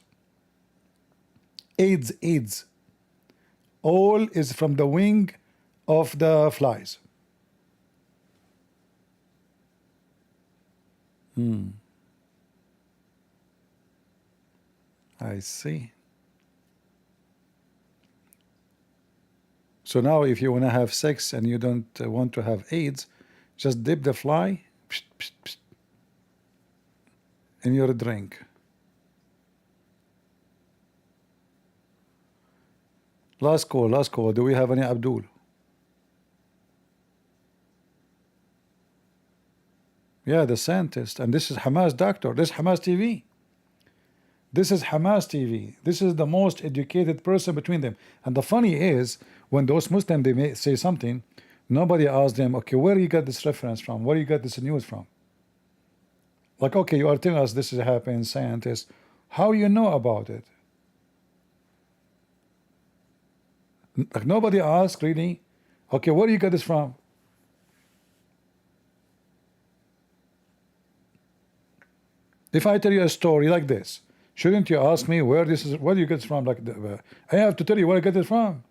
AIDS. All is from the wing of the flies. I see. So now if you want to have sex and you don't want to have AIDS, just dip the fly in your drink. Last call. Do we have any Abdul? Yeah, the scientist. And this is Hamas doctor. This is Hamas TV. This is Hamas TV. This is the most educated person between them. And the funny is, when those Muslims, they may say something, nobody asks them, okay, where you got this reference from? Where you got this news from? Like, okay, you are telling us this is happening, scientists. How you know about it? Like, nobody asks, really, okay, where you got this from? If I tell you a story like this, shouldn't you ask me where you get it from? Like, I have to tell you where I get it from.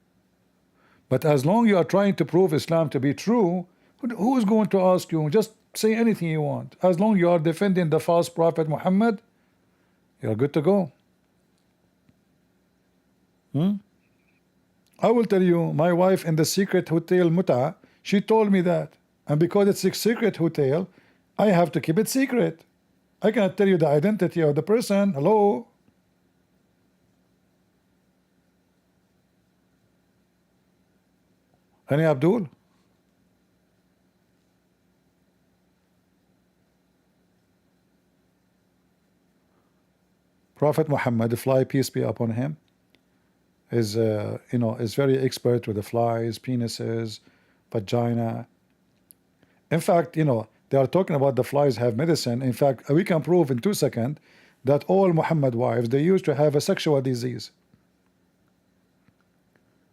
But as long you are trying to prove Islam to be true, who is going to ask you? Just say anything you want. As long you are defending the false prophet Muhammad, you're good to go. I will tell you, my wife in the secret hotel Muta, she told me that. And because it's a secret hotel, I have to keep it secret. I cannot tell you the identity of the person. Hello? Any Abdul? Prophet Muhammad, fly peace be upon him, is is very expert with the flies, penises, vagina. In fact, they are talking about the flies have medicine. In fact, we can prove in 2 seconds that all Muhammad wives, they used to have a sexual disease.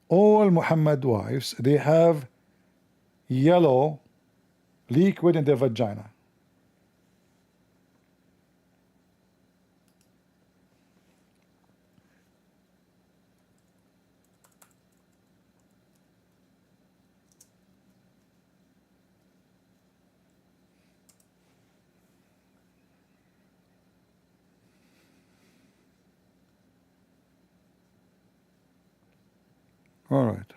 All Muhammad wives, they have yellow liquid in their vagina. All right.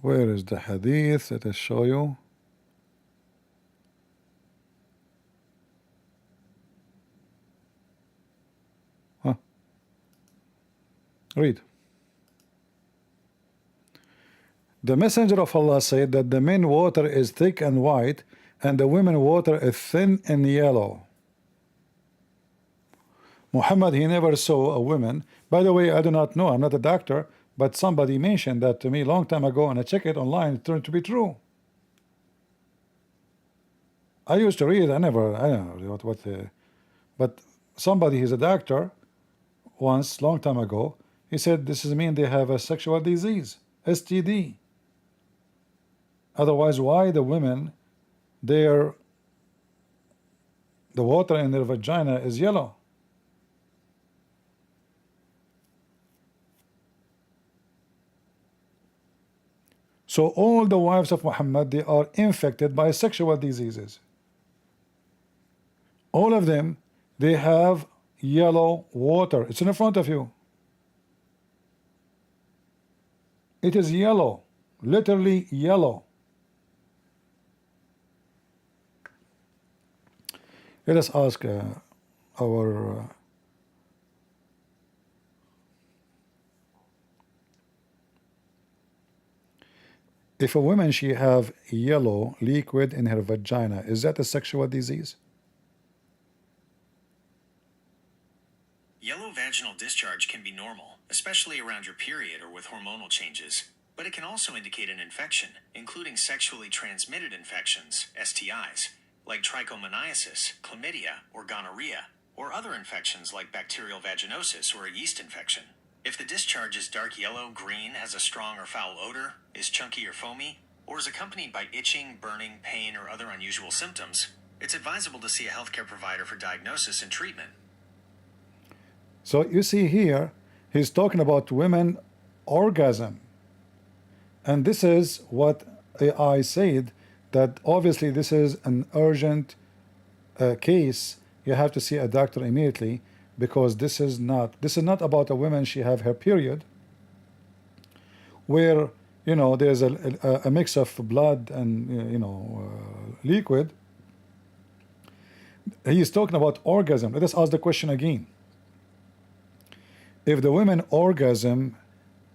Where is the hadith? Let us show you. Read. The Messenger of Allah said that the men water is thick and white, and the women water is thin and yellow. Muhammad, he never saw a woman. By the way, I do not know, I'm not a doctor, but somebody mentioned that to me a long time ago, and I checked it online, it turned to be true. I used to read, I don't know but somebody, he's a doctor, once, long time ago, he said this is mean they have a sexual disease, STD. Otherwise, why the women, the water in their vagina is yellow? So all the wives of Muhammad, they are infected by sexual diseases. All of them, they have yellow water. It's in front of you. It is yellow, literally yellow. Let us ask our if a woman she have yellow liquid in her vagina, is that a sexual disease? Yellow vaginal discharge can be normal, especially around your period or with hormonal changes, but it can also indicate an infection, including sexually transmitted infections, STIs, like trichomoniasis, chlamydia, or gonorrhea, or other infections like bacterial vaginosis or a yeast infection. If the discharge is dark yellow, green, has a strong or foul odor, is chunky or foamy, or is accompanied by itching, burning, pain, or other unusual symptoms, it's advisable to see a healthcare provider for diagnosis and treatment. So you see here, he's talking about women orgasm. And this is what I said, that obviously this is an urgent case. You have to see a doctor immediately, because this is not about a woman she have her period, where there's a mix of blood and liquid. He is talking about orgasm. Let us ask the question again. If the women orgasm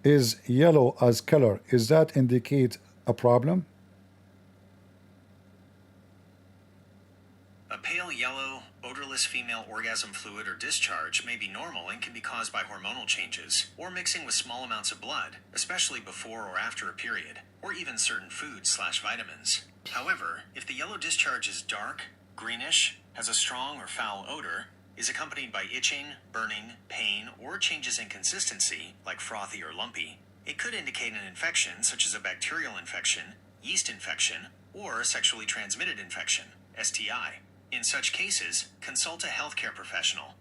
is yellow as color, is that indicate a problem? A pale yellow, odorless female orgasm fluid or discharge may be normal and can be caused by hormonal changes or mixing with small amounts of blood, especially before or after a period, or even certain foods/vitamins. However, if the yellow discharge is dark, greenish, has a strong or foul odor, is accompanied by itching, burning, pain, or changes in consistency, like frothy or lumpy, it could indicate an infection such as a bacterial infection, yeast infection, or a sexually transmitted infection, STI. In such cases, consult a healthcare professional.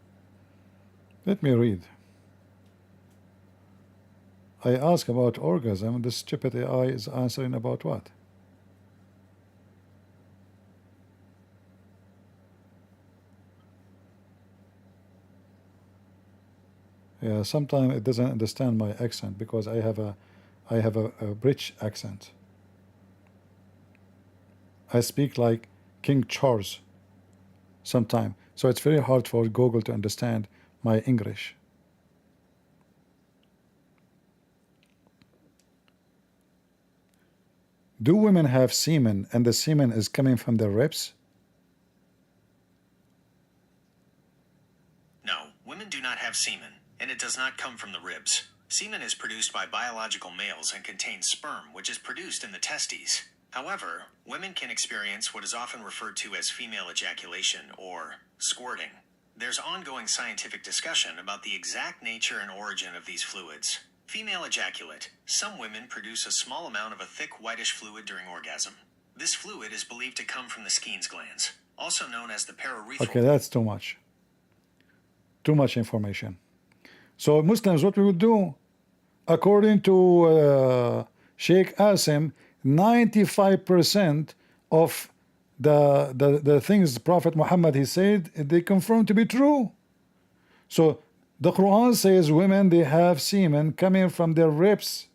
Let me read. I ask about orgasm. This stupid AI is answering about what? Yeah, sometimes it doesn't understand my accent because I have a British accent. I speak like King Charles sometimes, so it's very hard for Google to understand my English. Do women have semen and the semen is coming from their ribs? No, women do not have semen, and it does not come from the ribs. Semen is produced by biological males and contains sperm, which is produced in the testes. However, women can experience what is often referred to as female ejaculation or squirting. There's ongoing scientific discussion about the exact nature and origin of these fluids. Female ejaculate. Some women produce a small amount of a thick whitish fluid during orgasm. This fluid is believed to come from the Skene's glands, also known as the paraurethral. Okay, that's too much. Too much information. So Muslims, what we would do, according to Sheikh Asim, 95% of the things Prophet Muhammad he said, they confirm to be true. So the Quran says women, they have semen coming from their ribs.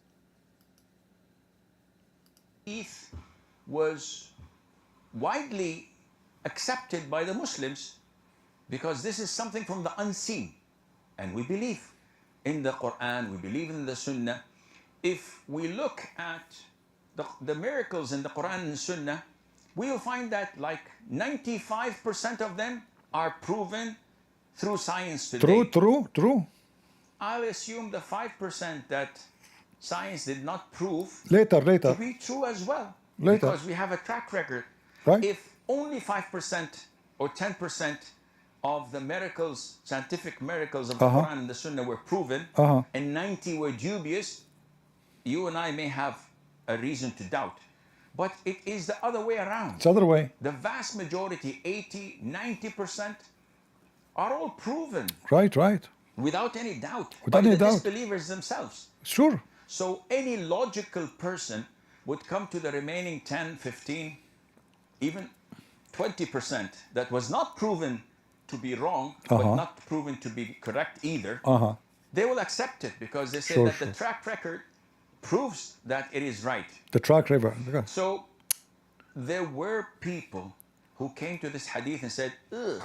Hadith was widely accepted by the Muslims because this is something from the unseen, and we believe in the Quran, we believe in the Sunnah. If we look at the miracles in the Quran and Sunnah, we'll find that like 95% of them are proven through science today. True. I'll assume the 5% that science did not prove Later. to be true as well. Later. Because we have a track record. Right. If only 5% or 10% of the miracles, scientific miracles of the Quran and the Sunnah were proven, and 90 were dubious, you and I may have a reason to doubt. But it is the other way around. It's the other way. The vast majority, 80, 90%, are all proven. Right. Without any doubt. Without by any the doubt. disbelievers themselves. Sure. So any logical person would come to the remaining 10, 15, even 20% that was not proven to be wrong, but not proven to be correct either. They will accept it because they say that the track record proves that it is right. The track record. So there were people who came to this hadith and said, ugh,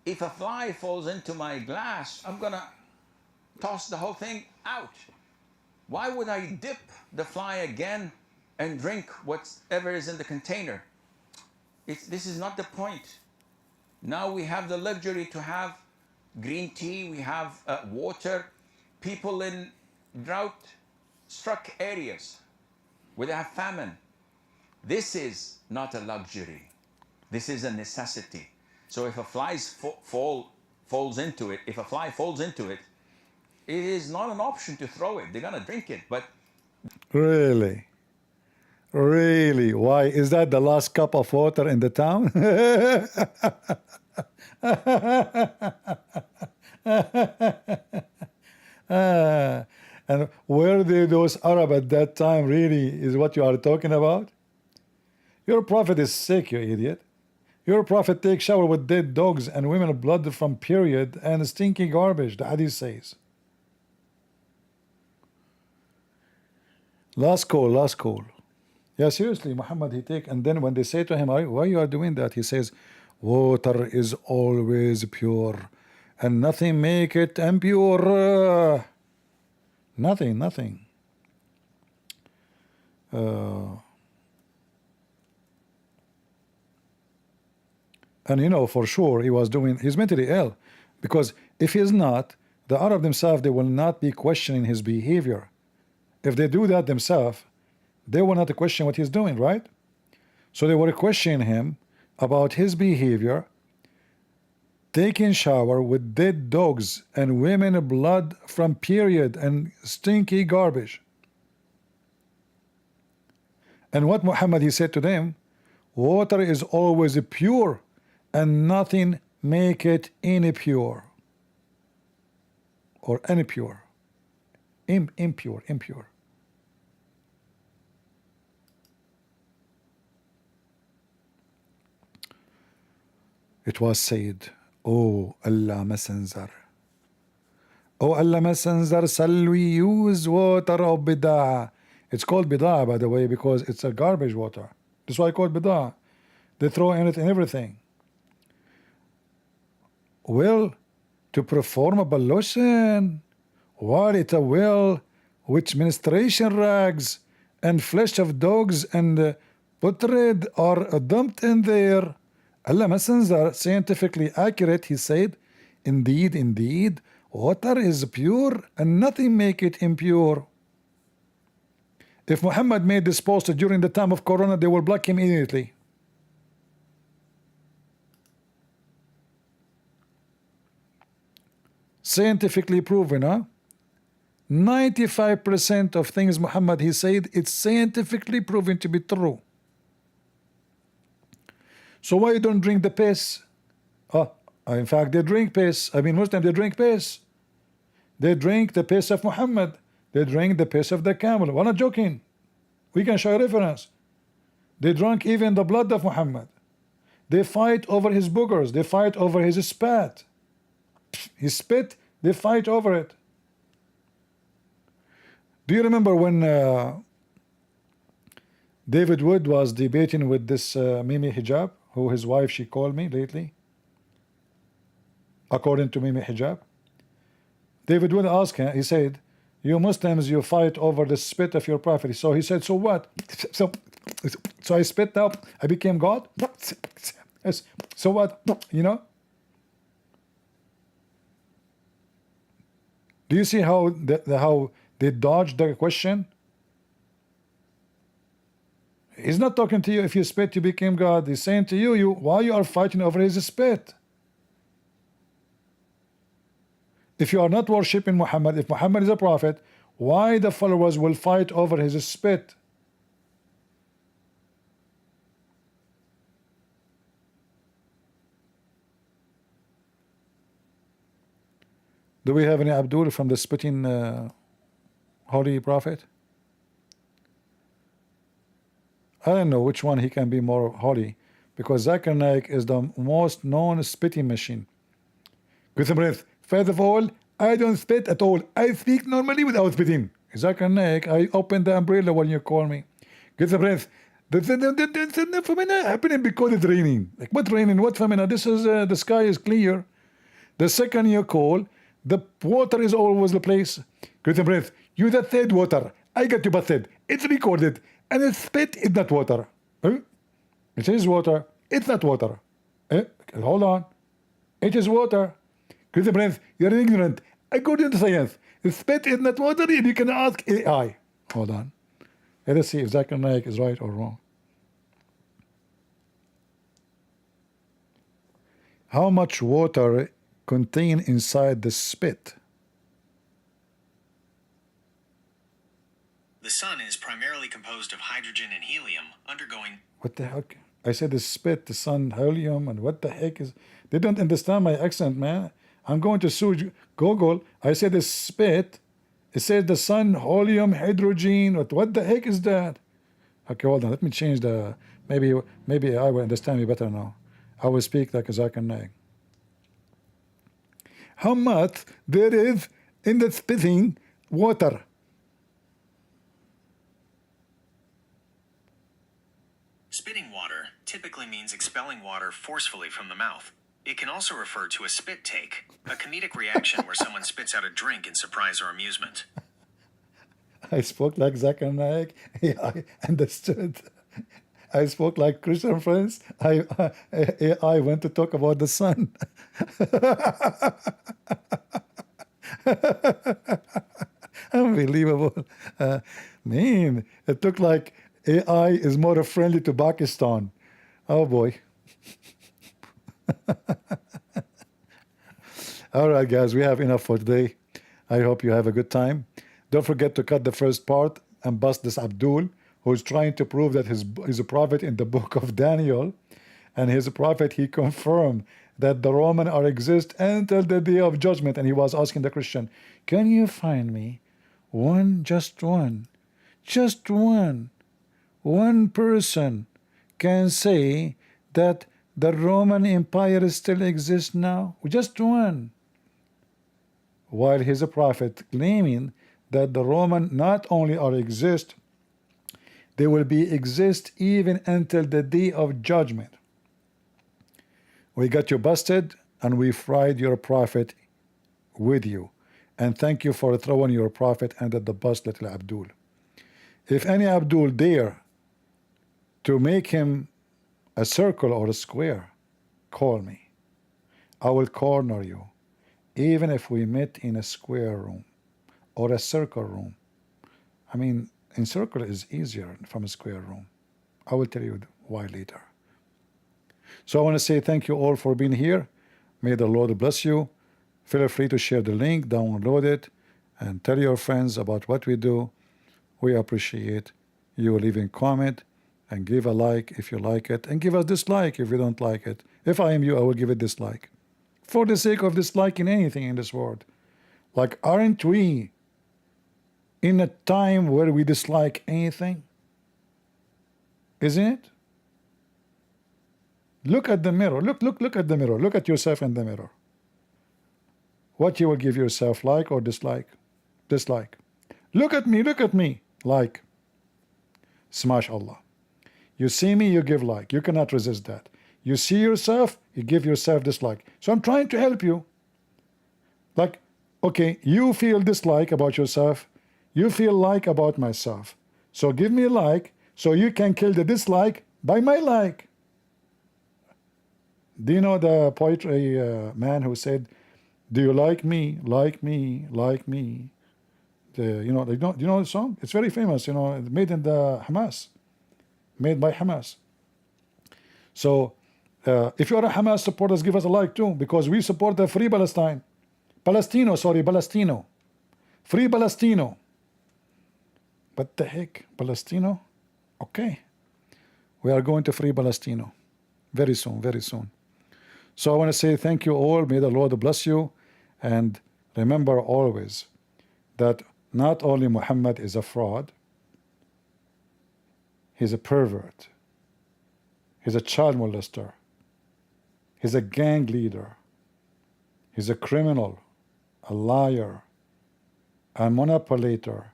if a fly falls into my glass, I'm going to toss the whole thing out. Why would I dip the fly again and drink whatever is in the container? This is not the point. Now we have the luxury to have green tea, we have water. People in drought-struck areas where they have famine. This is not a luxury. This is a necessity. So if a fly falls into it, it is not an option to throw it. They're gonna drink it, but Really? Why? Is that the last cup of water in the town? And were they those Arab at that time really is what you are talking about? Your prophet is sick, you idiot. Your prophet takes shower with dead dogs and women blood from period and stinky garbage, the hadith says. Last call. Yeah, seriously, Muhammad, and then when they say to him, why you are doing that? He says, water is always pure, and nothing make it impure. Nothing. And you know, for sure, he's mentally ill, because if he's not, the Arab themselves, they will not be questioning his behavior. If they do that themselves, they will not question what he's doing, right? So they were questioning him about his behavior, taking shower with dead dogs and women blood from period and stinky garbage. And what Muhammad, he said to them, water is always pure and nothing make it impure. Or impure. Impure. It was said, oh Allah Messenger, shall we use water of bid'ah? It's called bid'ah, by the way, because it's a garbage water. That's why I call it bid'ah. They throw in it and everything. Well, to perform ablution, while it a well which menstruation rags and flesh of dogs and putrid are dumped in there. Allah Messenger, scientifically accurate, he said, indeed, water is pure and nothing make it impure. If Muhammad made this post during the time of Corona, they will block him immediately. Scientifically proven, huh? 95% of things Muhammad, he said, it's scientifically proven to be true. So why you don't drink the piss? In fact, they drink piss. Muslims, they drink piss. They drink the piss of Muhammad. They drink the piss of the camel. We're not joking. We can show a reference. They drank even the blood of Muhammad. They fight over his boogers. They fight over his spat. His spit, they fight over it. Do you remember when David Wood was debating with this Mimi Hijab, who his wife, she called me lately? According to Mimi Hijab, David Wood asked him, he said, You Muslims, you fight over the spit of your prophet. So he said, so what? So I spit out, I became God? So what? You know? Do you see how how they dodged the question? He's not talking to you if you spit, you became God. He's saying to you, why you are fighting over his spit? If you are not worshipping Muhammad, if Muhammad is a prophet, why the followers will fight over his spit? Do we have any Abdul from the spitting holy prophet? I don't know which one he can be more holy, because Zakir Naik is the most known spitting machine. Good breath. First of all, I don't spit at all. I speak normally without spitting. Zakir Naik, I open the umbrella when you call me. Get the breath. The phenomena happening because it's raining. Like what raining? What phenomena? This is the sky is clear. The second you call, the water is always the place. Get the breath. You that said water. I got you but said. It's recorded. And the spit is not water. It is water. It's not water. Hold on. It is water. Get the breath. You're ignorant. According to science, the spit is not water, and you can ask AI. Hold on. Let us see if Zakir Naik is right or wrong. How much water contained inside the spit? The sun is primarily composed of hydrogen and helium, undergoing... What the heck? I said the spit, the sun, helium, and what the heck is... They don't understand my accent, man. I'm going to sue Google. I said the spit. It says the sun, helium, hydrogen. What the heck is that? Okay, hold on. Let me change the... Maybe I will understand me better now. I will speak like a Zakir Naik. How much there is in the spitting water? Spitting water typically means expelling water forcefully from the mouth. It can also refer to a spit take, a comedic reaction where someone spits out a drink in surprise or amusement. I spoke like Zakir Naik. I understood. I spoke like Christian friends. I went to talk about the sun. Unbelievable. Man, it looked like AI is more friendly to Pakistan. Oh boy. All right, guys, we have enough for today. I hope you have a good time. Don't forget to cut the first part and bust this Abdul, who's trying to prove that he's a prophet in the book of Daniel. And he's a prophet, he confirmed that the Roman are exist until the day of judgment. And he was asking the Christian, can you find me just one person can say that the Roman Empire still exists now? Just one. While he's a prophet claiming that the Roman not only are exist, they will be exist even until the day of judgment. We got you busted and we fried your prophet with you. And thank you for throwing your prophet under the bus, little Abdul. If any Abdul dare to make him a circle or a square, call me. I will corner you, even if we met in a square room or a circle room. I mean, in circle is easier from a square room. I will tell you why later. So I want to say thank you all for being here. May the Lord bless you. Feel free to share the link, download it, and tell your friends about what we do. We appreciate you leaving comment and give a like if you like it, and give a dislike if you don't like it. If I am you, I will give it dislike. For the sake of disliking anything in this world. Like, aren't we in a time where we dislike anything? Isn't it? Look at the mirror. Look at the mirror. Look at yourself in the mirror. What you will give yourself, like or dislike? Dislike. Look at me. Like. Smash Allah. You see me, you give like. You cannot resist that. You see yourself, you give yourself dislike. So I'm trying to help you. Like, okay, you feel dislike about yourself. you feel like about myself. So give me a like so you can kill the dislike by my like. Do you know the poetry man who said, do you like me, like me, like me? Do you know the song? It's very famous, made in the Hamas, made by Hamas. So if you're a Hamas supporters, give us a like too, because we support the free Palestine. Palestino. Free Palestino. What the heck? Palestino? Okay. We are going to free Palestino. Very soon, very soon. So I want to say thank you all. May the Lord bless you. And remember always that not only Muhammad is a fraud, he's a pervert. He's a child molester. He's a gang leader. He's a criminal, a liar, a manipulator,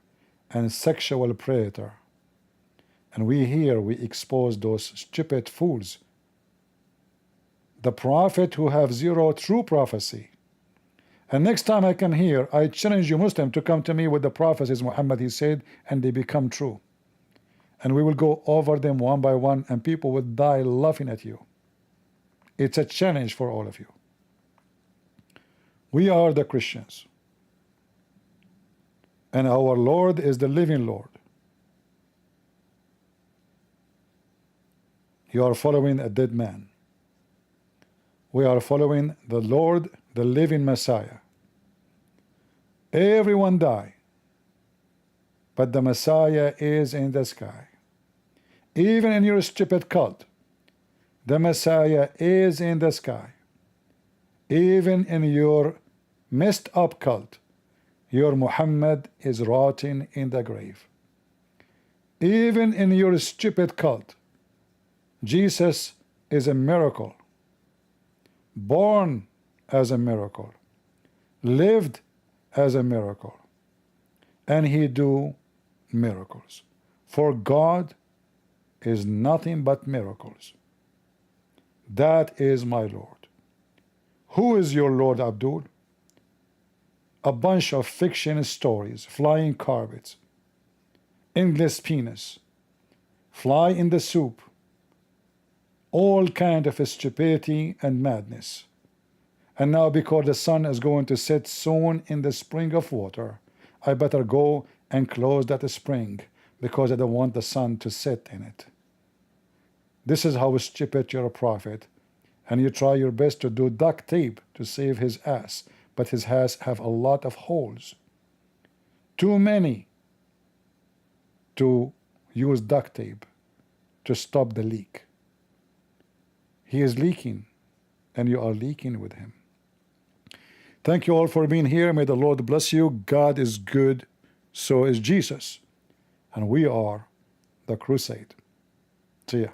and sexual predator. And we expose those stupid fools. The prophet who have zero true prophecy. And next time I come here, I challenge you Muslim to come to me with the prophecies Muhammad he said, and they become true. And we will go over them one by one, and people will die laughing at you. It's a challenge for all of you. We are the Christians. And our Lord is the living Lord. You are following a dead man. We are following the Lord, the living Messiah. Everyone die, but the Messiah is in the sky. Even in your stupid cult, the Messiah is in the sky. Even in your messed up cult, your Muhammad is rotting in the grave. Even in your stupid cult, Jesus is a miracle, born as a miracle, lived as a miracle, and he do miracles. For God is nothing but miracles. That is my Lord. Who is your Lord, Abdul? A bunch of fiction stories, flying carpets, endless penis, fly in the soup, all kind of stupidity and madness. And now because the sun is going to set soon in the spring of water, I better go and close that spring because I don't want the sun to set in it. This is how stupid you're a prophet, and you try your best to do duct tape to save his ass, but his ass have a lot of holes. Too many to use duct tape to stop the leak. He is leaking, and you are leaking with him. Thank you all for being here. May the Lord bless you. God is good, so is Jesus. And we are the crusade. See ya.